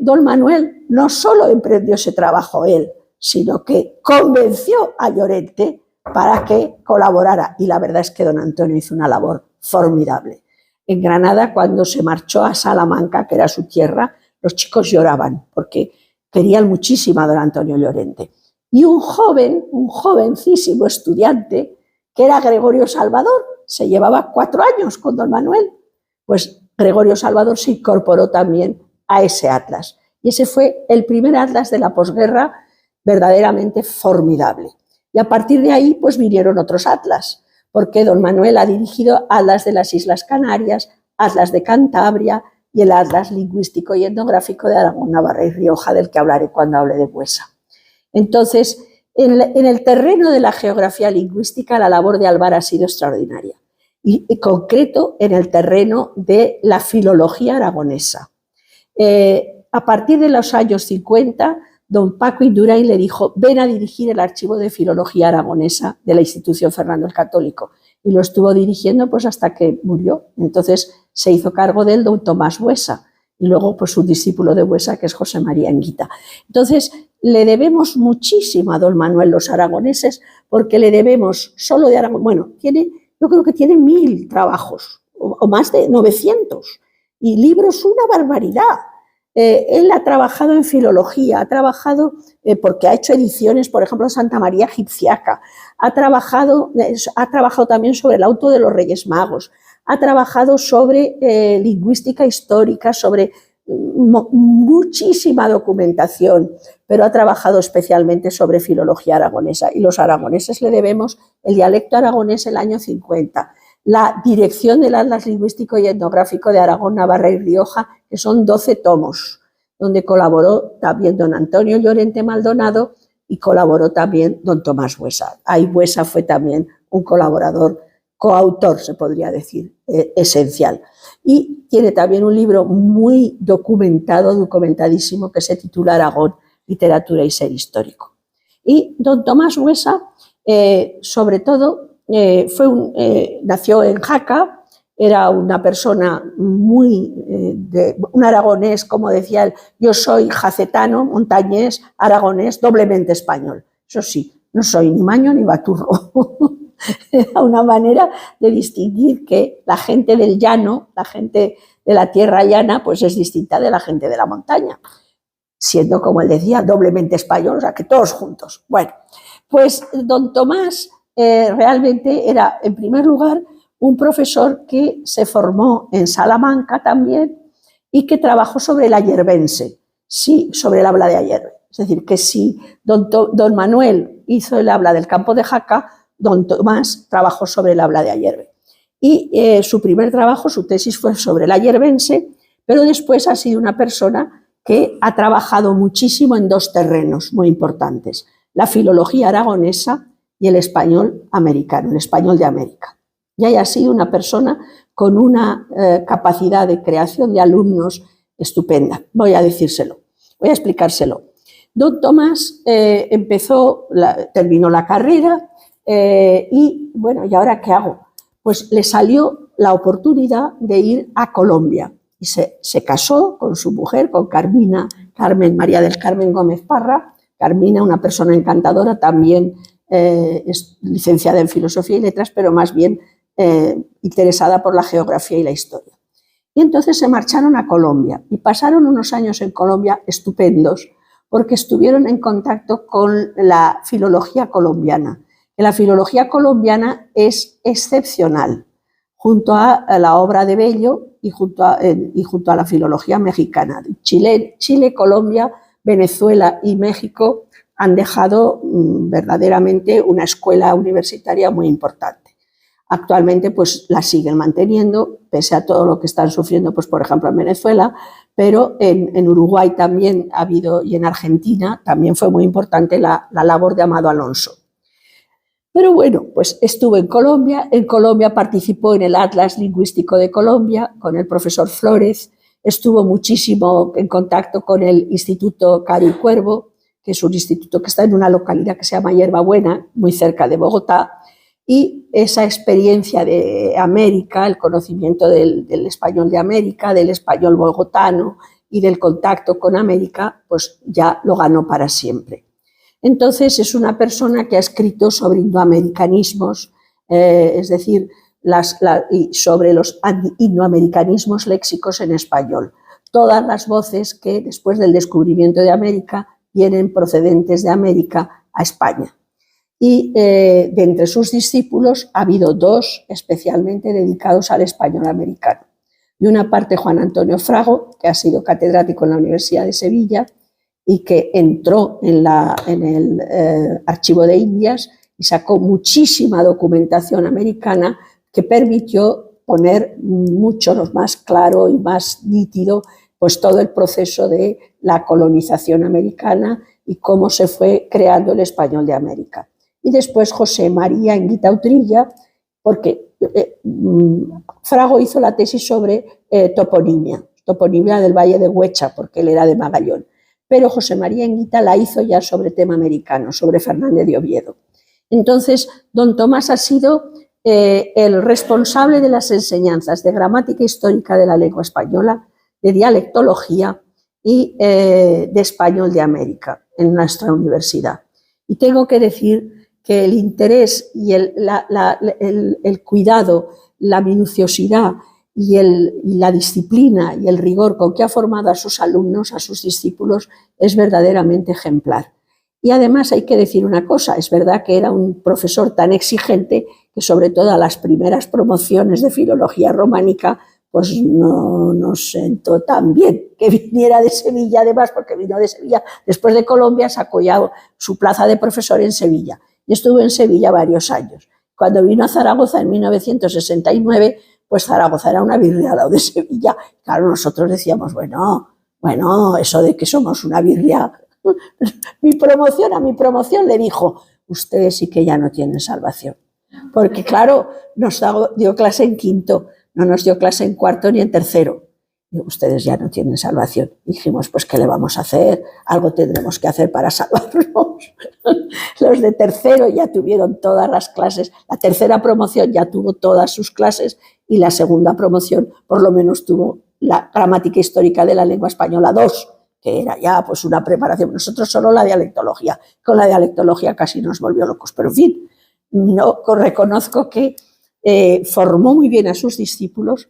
don Manuel no solo emprendió ese trabajo él, sino que convenció a Llorente para que colaborara. Y la verdad es que don Antonio hizo una labor formidable. En Granada, cuando se marchó a Salamanca, que era su tierra, los chicos lloraban porque querían muchísimo a don Antonio Llorente. Y un jovencísimo estudiante, que era Gregorio Salvador, se llevaba 4 años con don Manuel, pues Gregorio Salvador se incorporó también a ese atlas. Y ese fue el primer atlas de la posguerra verdaderamente formidable. Y a partir de ahí, pues vinieron otros atlas, porque don Manuel ha dirigido atlas de las Islas Canarias, atlas de Cantabria y el atlas lingüístico y etnográfico de Aragón, Navarra y Rioja, del que hablaré cuando hable de Buesa. Entonces, en el terreno de la geografía lingüística, la labor de Alvar ha sido extraordinaria, y en concreto en el terreno de la filología aragonesa. A partir de los años 50, don Paco Indurain le dijo, ven a dirigir el archivo de filología aragonesa de la institución Fernando el Católico, y lo estuvo dirigiendo pues hasta que murió. Entonces se hizo cargo de él don Tomás Buesa, y luego pues un discípulo de Buesa, que es José María Anguita. Entonces le debemos muchísimo a don Manuel los aragoneses, porque le debemos solo de Aragón, bueno, yo creo que tiene 1000 trabajos, o más de 900, y libros una barbaridad. Él ha trabajado en filología, ha trabajado, porque ha hecho ediciones, por ejemplo, Santa María Egipciaca, ha trabajado también sobre el auto de los Reyes Magos, ha trabajado sobre lingüística histórica, sobre muchísima documentación, pero ha trabajado especialmente sobre filología aragonesa, y los aragoneses le debemos el dialecto aragonés el año 50, la dirección del Atlas Lingüístico y Etnográfico de Aragón, Navarra y Rioja, que son 12 tomos, donde colaboró también don Antonio Llorente Maldonado y colaboró también don Tomás Buesa. Ahí Buesa fue también un colaborador, coautor, se podría decir, esencial. Y tiene también un libro muy documentadísimo, que se titula Aragón, literatura y ser histórico. Y don Tomás Buesa, sobre todo, nació en Jaca, era una persona un aragonés, como decía él, yo soy jacetano, montañés, aragonés, doblemente español. Eso sí, no soy ni maño ni baturro. Era una manera de distinguir que la gente del llano, la gente de la tierra llana, pues es distinta de la gente de la montaña, siendo, como él decía, doblemente español, o sea, que todos juntos. Bueno, pues don Tomás realmente era, en primer lugar, un profesor que se formó en Salamanca también y que trabajó sobre el ayerbense, sí, sobre el habla de Ayerbe. Es decir, que si don Manuel hizo el habla del campo de Jaca, don Tomás trabajó sobre el habla de Ayerbe. Y su primer trabajo, su tesis, fue sobre el ayerbense, pero después ha sido una persona que ha trabajado muchísimo en 2 terrenos muy importantes, la filología aragonesa y el español americano, el español de América. Y haya sido una persona con una capacidad de creación de alumnos estupenda. Voy a decírselo, voy a explicárselo. Don Tomás terminó la carrera y, bueno, ¿y ahora qué hago? Pues le salió la oportunidad de ir a Colombia. y se casó con su mujer, con Carmen María del Carmen Gómez Parra. Carmina, una persona encantadora, también es licenciada en Filosofía y Letras, pero más bien interesada por la geografía y la historia. Y entonces se marcharon a Colombia y pasaron unos años en Colombia estupendos, porque estuvieron en contacto con la filología colombiana. La filología colombiana es excepcional, junto a la obra de Bello y junto a la filología mexicana. Chile, Colombia, Venezuela y México han dejado verdaderamente una escuela universitaria muy importante. Actualmente pues la siguen manteniendo, pese a todo lo que están sufriendo, pues por ejemplo en Venezuela, pero en Uruguay también ha habido, y en Argentina también fue muy importante la labor de Amado Alonso. Pero bueno, pues estuvo en Colombia participó en el Atlas Lingüístico de Colombia con el profesor Flores, estuvo muchísimo en contacto con el Instituto Caro y Cuervo, que es un instituto que está en una localidad que se llama Hierbabuena, muy cerca de Bogotá, y esa experiencia de América, el conocimiento del español de América, del español bogotano y del contacto con América, pues ya lo ganó para siempre. Entonces es una persona que ha escrito sobre indoamericanismos, es decir, sobre los indoamericanismos léxicos en español. Todas las voces que después del descubrimiento de América vienen procedentes de América a España. Y de entre sus discípulos ha habido dos especialmente dedicados al español americano. De una parte Juan Antonio Frago, que ha sido catedrático en la Universidad de Sevilla y que entró en el Archivo de Indias y sacó muchísima documentación americana que permitió poner mucho más claro y más nítido pues todo el proceso de la colonización americana y cómo se fue creando el español de América. Y después José María Enguita Utrilla, porque Frago hizo la tesis sobre toponimia del Valle de Huecha, porque él era de Magallón, pero José María Enguita la hizo ya sobre tema americano, sobre Fernández de Oviedo. Entonces, don Tomás ha sido el responsable de las enseñanzas de gramática histórica de la lengua española, de dialectología y de español de América en nuestra universidad. Y tengo que decir que el interés y el cuidado, la minuciosidad y la disciplina y el rigor con que ha formado a sus alumnos, a sus discípulos, es verdaderamente ejemplar. Y además hay que decir una cosa, es verdad que era un profesor tan exigente que sobre todo a las primeras promociones de filología románica pues no nos sentó tan bien que viniera de Sevilla, además, porque vino de Sevilla, después de Colombia sacó ya su plaza de profesor en Sevilla. Y estuvo en Sevilla varios años. Cuando vino a Zaragoza en 1969, pues Zaragoza era una birria al lado de Sevilla. Claro, nosotros decíamos, bueno, eso de que somos una birria. A mi promoción le dijo, ustedes sí que ya no tienen salvación. Porque claro, nos dio clase en quinto, no nos dio clase en cuarto ni en tercero. Y ustedes ya no tienen salvación. Dijimos, pues, ¿qué le vamos a hacer? Algo tendremos que hacer para salvarnos. Los de tercero ya tuvieron todas las clases. La tercera promoción ya tuvo todas sus clases y la segunda promoción por lo menos tuvo la gramática histórica de la lengua española 2, que era ya pues una preparación. Nosotros solo la dialectología. Con la dialectología casi nos volvió locos. Pero en fin, no, reconozco que formó muy bien a sus discípulos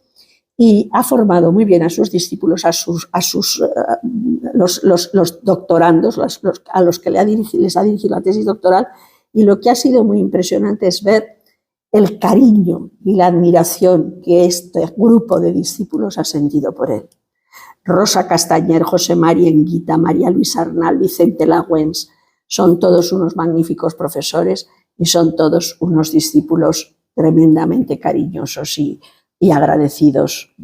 y ha formado muy bien a sus discípulos, los doctorandos, a los que les ha dirigido la tesis doctoral, y lo que ha sido muy impresionante es ver el cariño y la admiración que este grupo de discípulos ha sentido por él. Rosa Castañer, José María Enguita, María Luisa Arnal, Vicente Lagüens, son todos unos magníficos profesores y son todos unos discípulos tremendamente cariñosos y agradecidos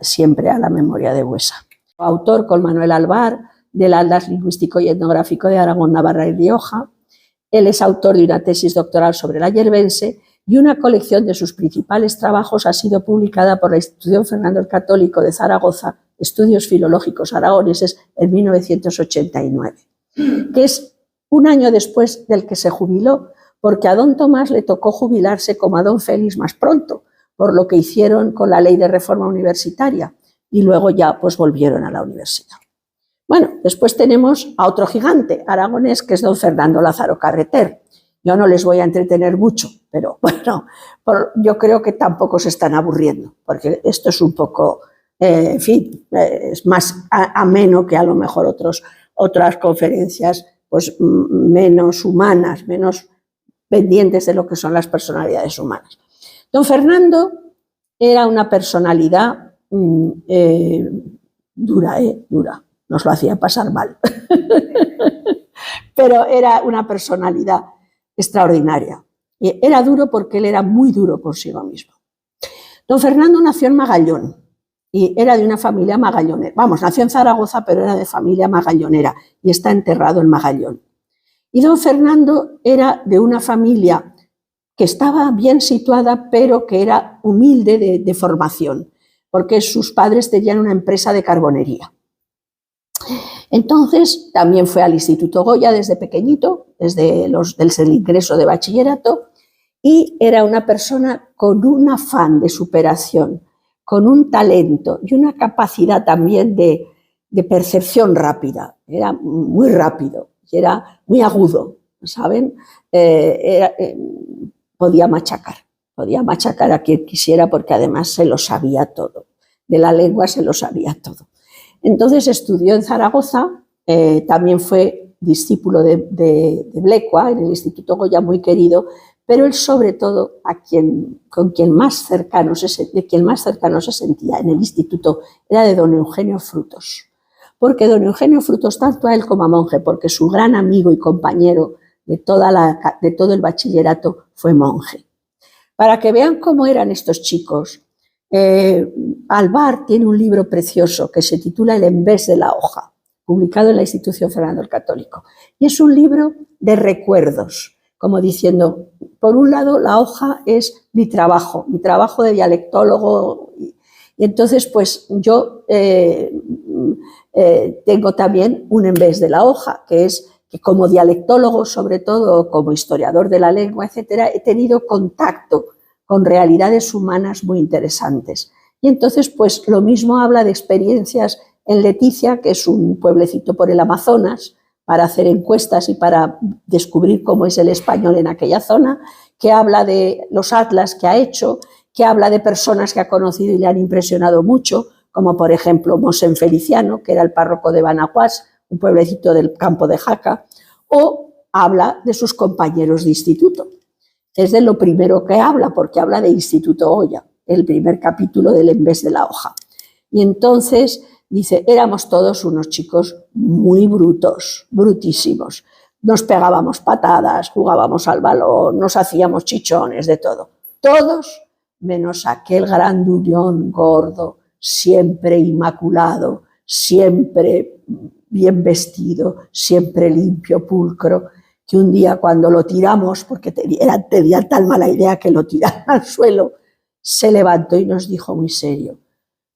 siempre a la memoria de Buesa. Autor con Manuel Alvar del Atlas Lingüístico y Etnográfico de Aragón, Navarra y Rioja. Él es autor de una tesis doctoral sobre la yerbense y una colección de sus principales trabajos ha sido publicada por la Institución Fernando el Católico de Zaragoza, Estudios Filológicos Aragoneses, en 1989, que es un año después del que se jubiló, porque a don Tomás le tocó jubilarse como a don Félix más pronto, por lo que hicieron con la ley de reforma universitaria. y luego ya pues volvieron a la universidad. Bueno, después tenemos a otro gigante aragonés que es don Fernando Lázaro Carreter. Yo no les voy a entretener mucho, pero bueno, yo creo que tampoco se están aburriendo, porque esto es un poco, en fin, es más ameno que a lo mejor otras conferencias pues menos humanas, menos pendientes de lo que son las personalidades humanas. Don Fernando era una personalidad dura, nos lo hacía pasar mal, pero era una personalidad extraordinaria. Y era duro porque él era muy duro consigo mismo. Don Fernando nació en Magallón y era de una familia magallonera. Vamos, nació en Zaragoza, pero era de familia magallonera y está enterrado en Magallón. Y don Fernando era de una familia que estaba bien situada, pero que era humilde de formación, porque sus padres tenían una empresa de carbonería. Entonces, también fue al Instituto Goya desde pequeñito, desde el ingreso de bachillerato, y era una persona con un afán de superación, con un talento y una capacidad también de percepción rápida. Era muy rápido y era muy agudo, ¿saben? Podía machacar a quien quisiera porque además se lo sabía todo. De la lengua se lo sabía todo. Entonces estudió en Zaragoza, también fue discípulo de Blecua en el Instituto Goya, muy querido, pero él sobre todo de quien más cercano se sentía en el instituto era de don Eugenio Frutos, porque don Eugenio Frutos, tanto a él como a Monje, porque su gran amigo y compañero de todo el bachillerato fue Monje. Para que vean cómo eran estos chicos, Alvar tiene un libro precioso que se titula El envés de la hoja, publicado en la Institución Fernando el Católico, y es un libro de recuerdos, como diciendo, por un lado la hoja es mi trabajo de dialectólogo, y entonces pues yo tengo también un envés de la hoja, que es que como dialectólogo, sobre todo como historiador de la lengua, etcétera, he tenido contacto con realidades humanas muy interesantes. Y entonces, pues lo mismo habla de experiencias en Leticia, que es un pueblecito por el Amazonas, para hacer encuestas y para descubrir cómo es el español en aquella zona, que habla de los atlas que ha hecho, que habla de personas que ha conocido y le han impresionado mucho, como por ejemplo Mosén Feliciano, que era el párroco de Banaguas, un pueblecito del campo de Jaca, o habla de sus compañeros de instituto. Es de lo primero que habla, porque habla de Instituto Goya, el primer capítulo del envés de la hoja. Y entonces dice, éramos todos unos chicos muy brutos, brutísimos. Nos pegábamos patadas, jugábamos al balón, nos hacíamos chichones, de todo. Todos, menos aquel grandullón gordo, siempre inmaculado, siempre bien vestido, siempre limpio, pulcro, que un día cuando lo tiramos, porque tenía tal mala idea que lo tiraran al suelo, se levantó y nos dijo muy serio,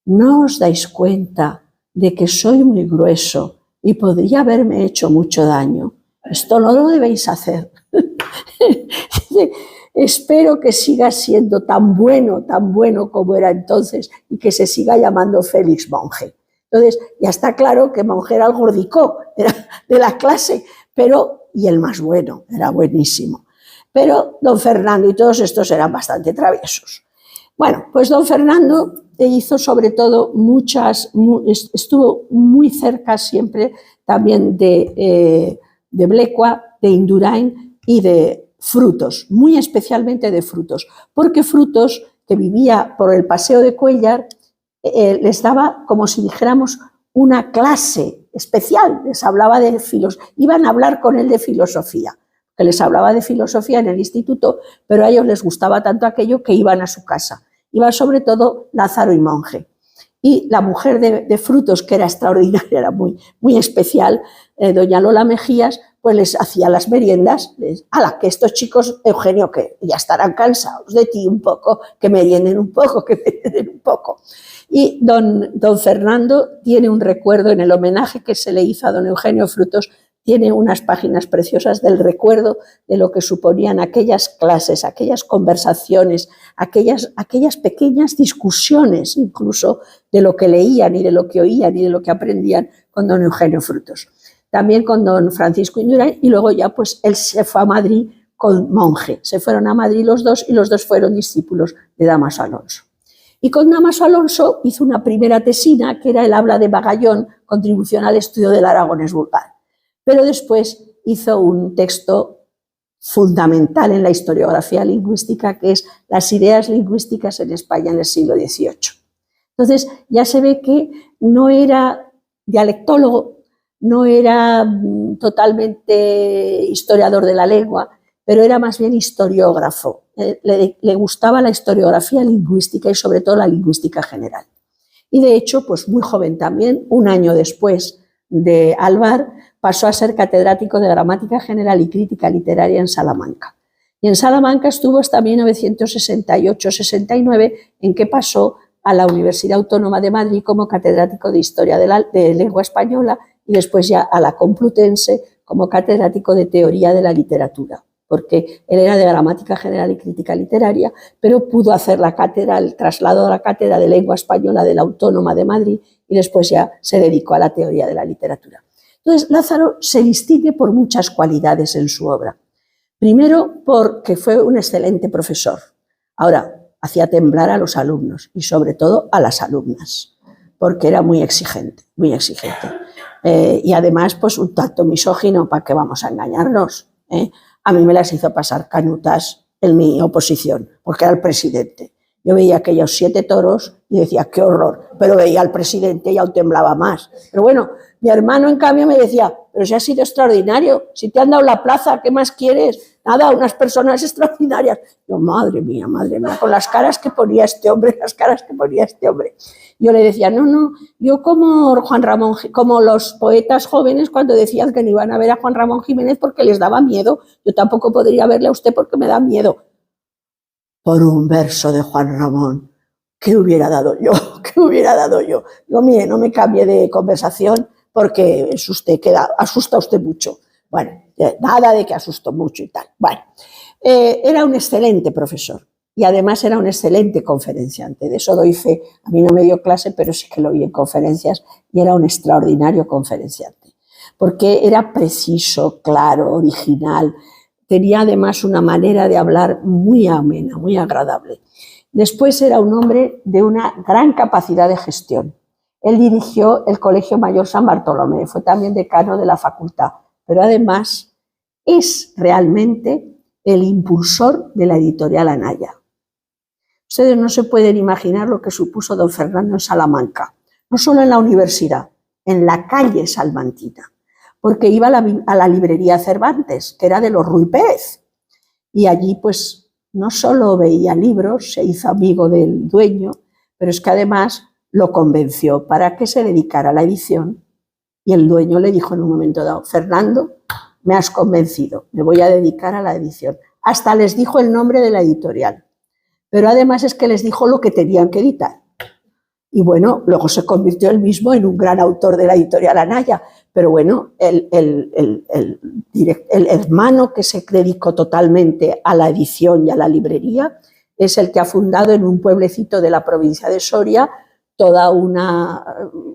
¿no os dais cuenta de que soy muy grueso y podría haberme hecho mucho daño? Esto no lo debéis hacer. Espero que siga siendo tan bueno como era entonces y que se siga llamando Félix Monje. Entonces, ya está claro que Monje era el gordicó de la clase, y el más bueno, era buenísimo. Pero don Fernando y todos estos eran bastante traviesos. Bueno, pues don Fernando hizo sobre todo estuvo muy cerca siempre también de Blecua, de Indurain y de Frutos, muy especialmente de Frutos, porque Frutos, que vivía por el Paseo de Cuéllar, les daba, como si dijéramos, una clase especial, les hablaba de iban a hablar con él de filosofía, que les hablaba de filosofía en el instituto, pero a ellos les gustaba tanto aquello que iban a su casa. Iba sobre todo Lázaro y Monje. Y la mujer de Frutos, que era extraordinaria, era muy, muy especial, doña Lola Mejías, pues les hacía las meriendas, que estos chicos, Eugenio, que ya estarán cansados de ti un poco, que merienden un poco, Y don Fernando tiene un recuerdo en el homenaje que se le hizo a don Eugenio Frutos tiene unas páginas preciosas del recuerdo de lo que suponían aquellas clases, aquellas conversaciones, aquellas pequeñas discusiones, incluso de lo que leían y de lo que oían y de lo que aprendían con don Eugenio Frutos. También con don Francisco Indurain, y luego ya pues él se fue a Madrid con Monge. Se fueron a Madrid los dos y los dos fueron discípulos de Dámaso Alonso. Y con Dámaso Alonso hizo una primera tesina, que era el Habla de Magallón, contribución al estudio del aragonés vulgar. Pero después hizo un texto fundamental en la historiografía lingüística, que es Las ideas lingüísticas en España en el siglo XVIII. Entonces ya se ve que no era dialectólogo, no era totalmente historiador de la lengua, pero era más bien historiógrafo. Le gustaba la historiografía lingüística y sobre todo la lingüística general. Y de hecho, pues muy joven también, un año después de Alvar, pasó a ser catedrático de Gramática General y Crítica Literaria en Salamanca. Y en Salamanca estuvo hasta 1968-69, en que pasó a la Universidad Autónoma de Madrid como catedrático de Historia de Lengua Española y después ya a la Complutense como catedrático de Teoría de la Literatura, porque él era de Gramática General y Crítica Literaria, pero pudo hacer la cátedra, el traslado a la cátedra de Lengua Española de la Autónoma de Madrid y después ya se dedicó a la teoría de la literatura. Entonces, Lázaro se distingue por muchas cualidades en su obra. Primero, porque fue un excelente profesor. Ahora, hacía temblar a los alumnos y sobre todo a las alumnas, porque era muy exigente, muy exigente. Y además, pues un tanto misógino, ¿para qué vamos a engañarnos? A mí me las hizo pasar canutas en mi oposición, porque era el presidente. Yo veía aquellos 7 toros y decía, qué horror, pero veía al presidente y aún temblaba más. Pero bueno, mi hermano en cambio me decía, pero si has sido extraordinario, si te han dado la plaza, ¿qué más quieres? Nada, unas personas extraordinarias. Yo, madre mía, con las caras que ponía este hombre, Yo le decía, no, yo como Juan Ramón, como los poetas jóvenes cuando decían que no iban a ver a Juan Ramón Jiménez porque les daba miedo, yo tampoco podría verle a usted porque me da miedo. Por un verso de Juan Ramón, ¿qué hubiera dado yo? Digo, mire, no me cambie de conversación porque es usted, asusta usted mucho. Bueno, nada de que asustó mucho y tal. Bueno, era un excelente profesor y además era un excelente conferenciante. De eso doy fe. A mí no me dio clase, pero sí que lo oí en conferencias y era un extraordinario conferenciante. Porque era preciso, claro, original. Tenía además una manera de hablar muy amena, muy agradable. Después era un hombre de una gran capacidad de gestión. Él dirigió el Colegio Mayor San Bartolomé, fue también decano de la facultad, pero además es realmente el impulsor de la editorial Anaya. Ustedes no se pueden imaginar lo que supuso don Fernando en Salamanca, no solo en la universidad, en la calle salmantina, porque iba a la librería Cervantes, que era de los Ruy Pérez, y allí pues no solo veía libros, se hizo amigo del dueño, pero es que además lo convenció para que se dedicara a la edición y el dueño le dijo en un momento dado, Fernando, me has convencido, me voy a dedicar a la edición. Hasta les dijo el nombre de la editorial, pero además es que les dijo lo que tenían que editar. Y bueno, luego se convirtió él mismo en un gran autor de la editorial Anaya, pero bueno, el hermano que se dedicó totalmente a la edición y a la librería es el que ha fundado en un pueblecito de la provincia de Soria toda una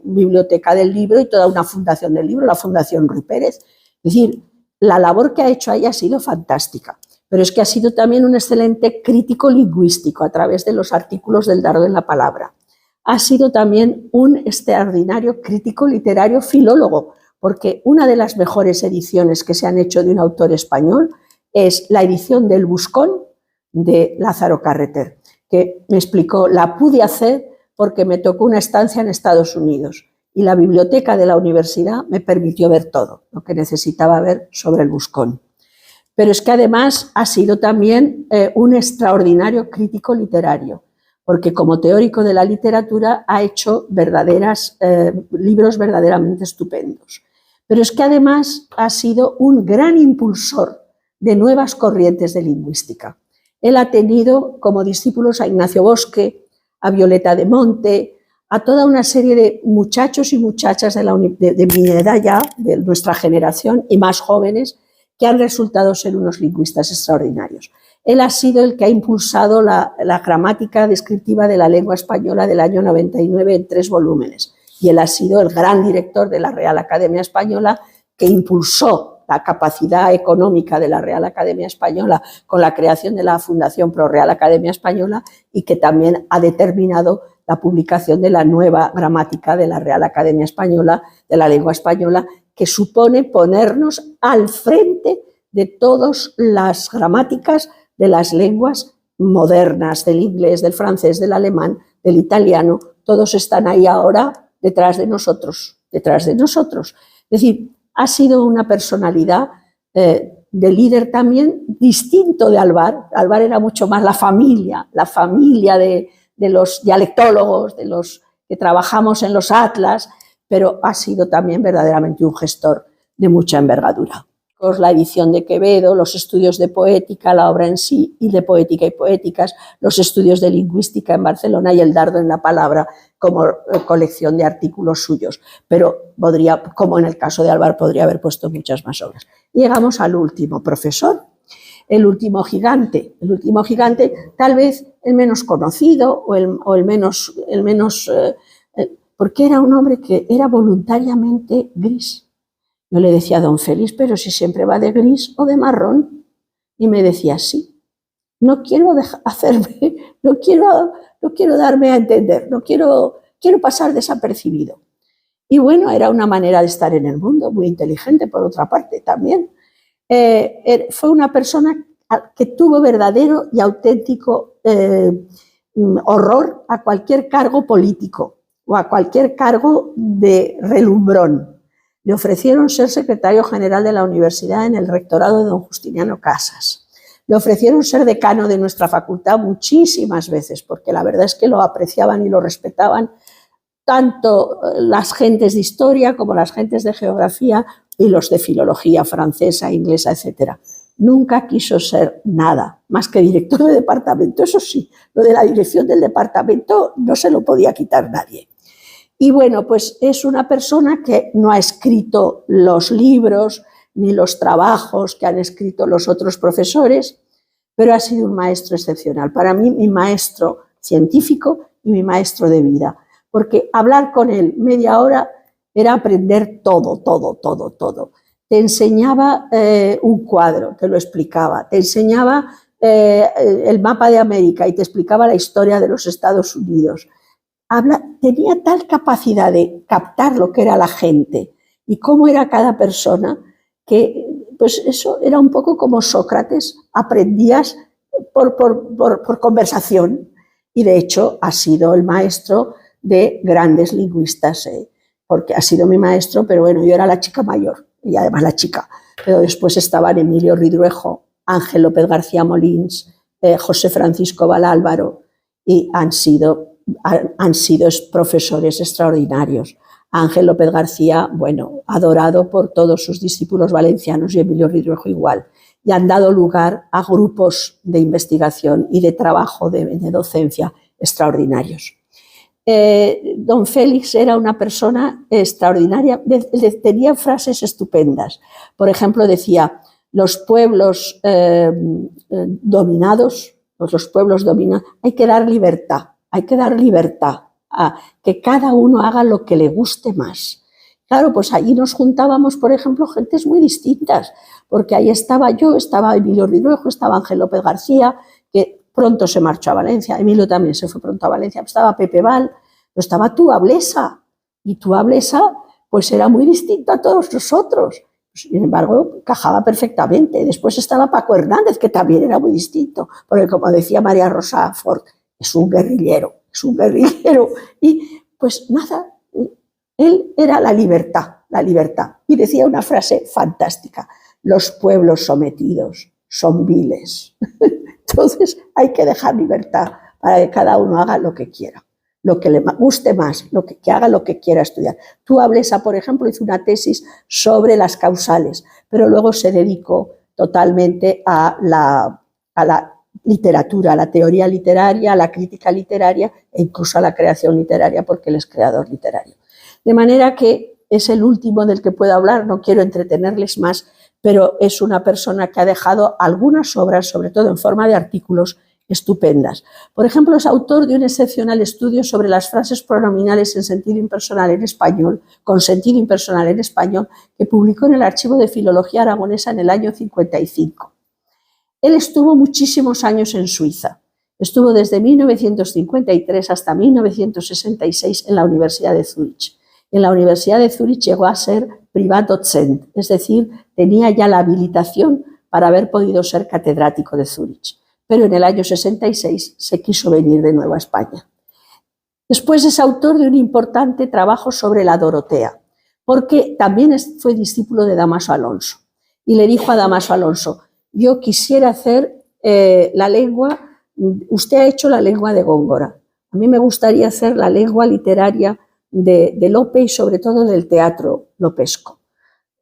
biblioteca del libro y toda una fundación del libro, la Fundación Ruy Pérez. Es decir, la labor que ha hecho ahí ha sido fantástica, pero es que ha sido también un excelente crítico lingüístico a través de los artículos del Dardo en la Palabra. Ha sido también un extraordinario crítico literario filólogo, porque una de las mejores ediciones que se han hecho de un autor español es la edición del Buscón de Lázaro Carreter, que me explicó, la pude hacer porque me tocó una estancia en Estados Unidos y la biblioteca de la universidad me permitió ver todo lo que necesitaba ver sobre el Buscón. Pero es que además ha sido también un extraordinario crítico literario, porque como teórico de la literatura ha hecho libros verdaderamente estupendos. Pero es que además ha sido un gran impulsor de nuevas corrientes de lingüística. Él ha tenido como discípulos a Ignacio Bosque, a Violeta de Monte, a toda una serie de muchachos y muchachas de mi edad ya, de nuestra generación y más jóvenes, que han resultado ser unos lingüistas extraordinarios. Él ha sido el que ha impulsado la gramática descriptiva de la lengua española del año 99 en 3 volúmenes. Y él ha sido el gran director de la Real Academia Española, que impulsó la capacidad económica de la Real Academia Española con la creación de la Fundación Pro Real Academia Española y que también ha determinado la publicación de la nueva gramática de la Real Academia Española, de la lengua española, que supone ponernos al frente de todas las gramáticas de las lenguas modernas, del inglés, del francés, del alemán, del italiano. Todos están ahí ahora detrás de nosotros, detrás de nosotros. Es decir, ha sido una personalidad de líder también distinto de Alvar. Alvar era mucho más la familia de los dialectólogos, de los que trabajamos en los atlas, pero ha sido también verdaderamente un gestor de mucha envergadura. La edición de Quevedo, los estudios de poética, la obra en sí, y de poética y poéticas, los estudios de lingüística en Barcelona y El dardo en la palabra como colección de artículos suyos. Pero podría, como en el caso de Alvar, podría haber puesto muchas más obras. Llegamos al último profesor, el último gigante, tal vez el menos conocido o el menos porque era un hombre que era voluntariamente gris. Yo le decía a don Félix, pero si siempre va de gris o de marrón. Y me decía, sí, no quiero no quiero darme a entender, quiero pasar desapercibido. Y bueno, era una manera de estar en el mundo, muy inteligente por otra parte también. Fue una persona que tuvo verdadero y auténtico horror a cualquier cargo político o a cualquier cargo de relumbrón. Le ofrecieron ser secretario general de la universidad en el rectorado de don Justiniano Casas. Le ofrecieron ser decano de nuestra facultad muchísimas veces, porque la verdad es que lo apreciaban y lo respetaban tanto las gentes de historia como las gentes de geografía y los de filología francesa, inglesa, etc. Nunca quiso ser nada, más que director de departamento. Eso sí, lo de la dirección del departamento no se lo podía quitar nadie. Y bueno, pues es una persona que no ha escrito los libros ni los trabajos que han escrito los otros profesores, pero ha sido un maestro excepcional. Para mí, mi maestro científico y mi maestro de vida, porque hablar con él media hora era aprender todo. Te enseñaba un cuadro, te lo explicaba, te enseñaba el mapa de América y te explicaba la historia de los Estados Unidos. Tenía tal capacidad de captar lo que era la gente y cómo era cada persona, que pues eso era un poco como Sócrates, aprendías por conversación, y de hecho ha sido el maestro de grandes lingüistas, porque ha sido mi maestro, pero bueno, yo era la chica mayor, y además la chica, pero después estaban Emilio Ridruejo, Ángel López García Molins, José Francisco Valálvaro, y han sido profesores extraordinarios. Ángel López García, bueno, adorado por todos sus discípulos valencianos, y Emilio Ridruejo igual, y han dado lugar a grupos de investigación y de trabajo de docencia extraordinarios. Don Félix era una persona extraordinaria, tenía frases estupendas. Por ejemplo, decía, los pueblos dominados, hay que dar libertad. Hay que dar libertad a que cada uno haga lo que le guste más. Claro, pues allí nos juntábamos, por ejemplo, gentes muy distintas, porque ahí estaba yo, estaba Emilio Ridruejo, estaba Ángel López García, que pronto se marchó a Valencia, Emilio también se fue pronto a Valencia, estaba Pepe Val, pero estaba Tú Blesa, y Tú Blesa pues era muy distinto a todos nosotros. Sin embargo, cajaba perfectamente. Después estaba Paco Hernández, que también era muy distinto, porque como decía María Rosa Fort, es un guerrillero. Y pues nada, él era la libertad. Y decía una frase fantástica, los pueblos sometidos son viles. Entonces hay que dejar libertad para que cada uno haga lo que quiera, lo que le guste más, que haga lo que quiera estudiar. Tú Blesa, por ejemplo, hizo una tesis sobre las causales, pero luego se dedicó totalmente a la literatura, a la teoría literaria, a la crítica literaria e incluso a la creación literaria, porque él es creador literario. De manera que es el último del que puedo hablar, no quiero entretenerles más, pero es una persona que ha dejado algunas obras, sobre todo en forma de artículos, estupendas. Por ejemplo, es autor de un excepcional estudio sobre las frases pronominales en sentido impersonal en español, con sentido impersonal en español, que publicó en el Archivo de Filología Aragonesa en el año 55. Él estuvo muchísimos años en Suiza. Estuvo desde 1953 hasta 1966 en la Universidad de Zúrich. En la Universidad de Zúrich llegó a ser Privatdozent, es decir, tenía ya la habilitación para haber podido ser catedrático de Zúrich. Pero en el año 66 se quiso venir de nuevo a España. Después es autor de un importante trabajo sobre la Dorotea, porque también fue discípulo de Dámaso Alonso. Y le dijo a Dámaso Alonso: yo quisiera hacer la lengua, usted ha hecho la lengua de Góngora, a mí me gustaría hacer la lengua literaria de Lope y sobre todo del teatro lopesco.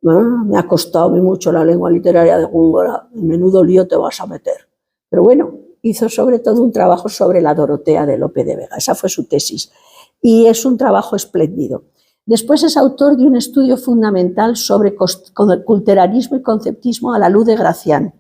Bueno, me ha costado mucho la lengua literaria de Góngora, menudo lío te vas a meter. Pero bueno, hizo sobre todo un trabajo sobre la Dorotea de Lope de Vega, esa fue su tesis, y es un trabajo espléndido. Después es autor de un estudio fundamental sobre culteranismo y conceptismo a la luz de Gracián,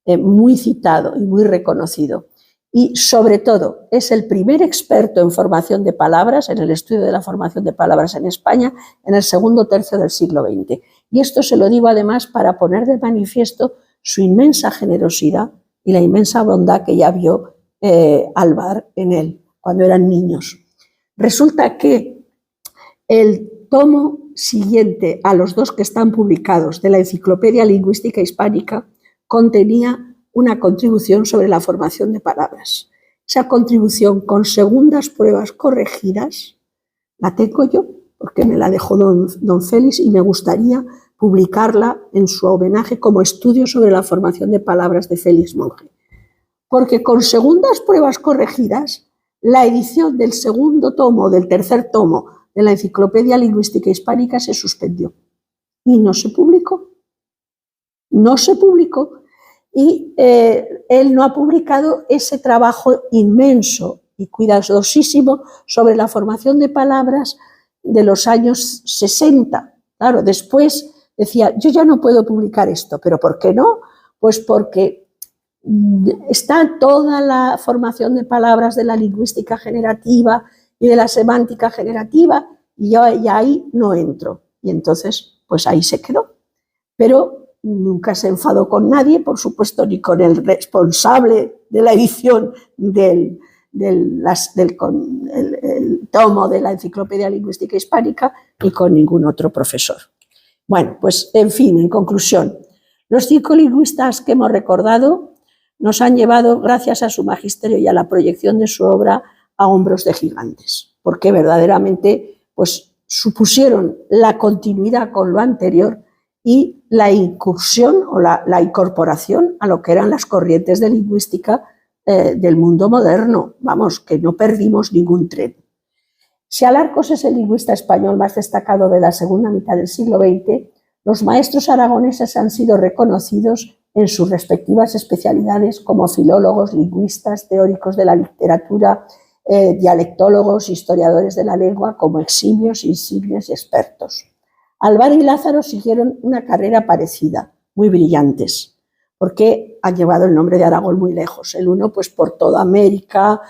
muy citado y muy reconocido. Y sobre todo es el primer experto en formación de palabras, en el estudio de la formación de palabras en España, en el segundo tercio del siglo XX. Y esto se lo digo además para poner de manifiesto su inmensa generosidad y la inmensa bondad que ya vio Alvar en él cuando eran niños. Resulta que el tomo siguiente a los dos que están publicados de la Enciclopedia Lingüística Hispánica contenía una contribución sobre la formación de palabras. Esa contribución con segundas pruebas corregidas la tengo yo, porque me la dejó don Félix y me gustaría publicarla en su homenaje como estudio sobre la formación de palabras de Félix Monge. Porque con segundas pruebas corregidas, la edición del segundo tomo, del tercer tomo de la Enciclopedia Lingüística Hispánica se suspendió y no se publicó. No se publicó y él no ha publicado ese trabajo inmenso y cuidadosísimo sobre la formación de palabras de los años 60. Claro, después decía, yo ya no puedo publicar esto, ¿pero por qué no? Pues porque está toda la formación de palabras de la lingüística generativa y de la semántica generativa y yo ya ahí no entro. Y entonces, pues ahí se quedó. Pero nunca se enfadó con nadie, por supuesto, ni con el responsable de la edición del tomo de la Enciclopedia Lingüística Hispánica, ni con ningún otro profesor. Bueno, pues en fin, en conclusión, los 5 lingüistas que hemos recordado nos han llevado, gracias a su magisterio y a la proyección de su obra, a hombros de gigantes, porque verdaderamente pues, supusieron la continuidad con lo anterior y la incursión o la incorporación a lo que eran las corrientes de lingüística del mundo moderno. Vamos, que no perdimos ningún tren. Si Alarcos es el lingüista español más destacado de la segunda mitad del siglo XX, los maestros aragoneses han sido reconocidos en sus respectivas especialidades como filólogos, lingüistas, teóricos de la literatura, dialectólogos, historiadores de la lengua, como eximios, insignes y expertos. Alvar y Lázaro siguieron una carrera parecida, muy brillantes, porque han llevado el nombre de Aragón muy lejos. El uno, pues, por toda América,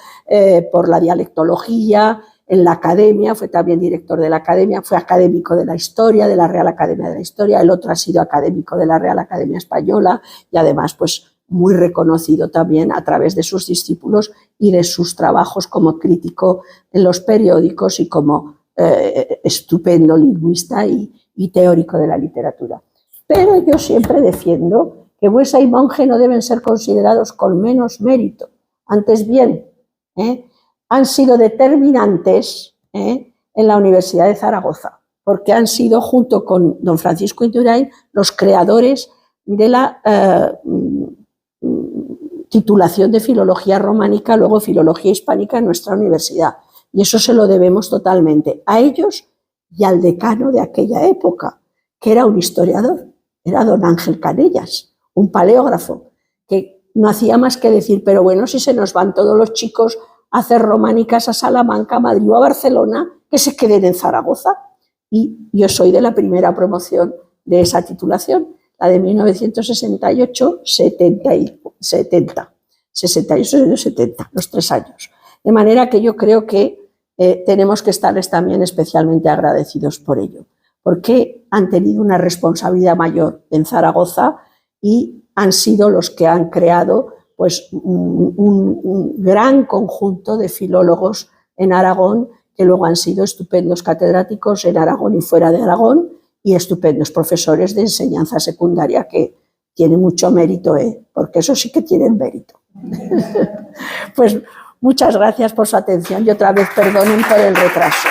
por la dialectología, en la academia, fue también director de la academia, fue académico de la historia, de la Real Academia de la Historia, el otro ha sido académico de la Real Academia Española y además, pues, muy reconocido también a través de sus discípulos y de sus trabajos como crítico en los periódicos y como estupendo lingüista y teórico de la literatura. Pero yo siempre defiendo que Buesa y Monge no deben ser considerados con menos mérito, antes bien, han sido determinantes en la Universidad de Zaragoza, porque han sido, junto con don Francisco Indurain, los creadores de la titulación de Filología Románica, luego Filología Hispánica en nuestra universidad. Y eso se lo debemos totalmente a ellos y al decano de aquella época, que era un historiador, era don Ángel Canellas, un paleógrafo, que no hacía más que decir, pero bueno, si se nos van todos los chicos a hacer románicas a Salamanca, a Madrid o a Barcelona, que se queden en Zaragoza. Y yo soy de la primera promoción de esa titulación, la de 1968, 70, los 3 años. De manera que yo creo que tenemos que estarles también especialmente agradecidos por ello, porque han tenido una responsabilidad mayor en Zaragoza y han sido los que han creado pues, un gran conjunto de filólogos en Aragón, que luego han sido estupendos catedráticos en Aragón y fuera de Aragón, y estupendos profesores de enseñanza secundaria, que tiene mucho mérito, porque eso sí que tienen mérito. Pues muchas gracias por su atención y otra vez perdonen por el retraso.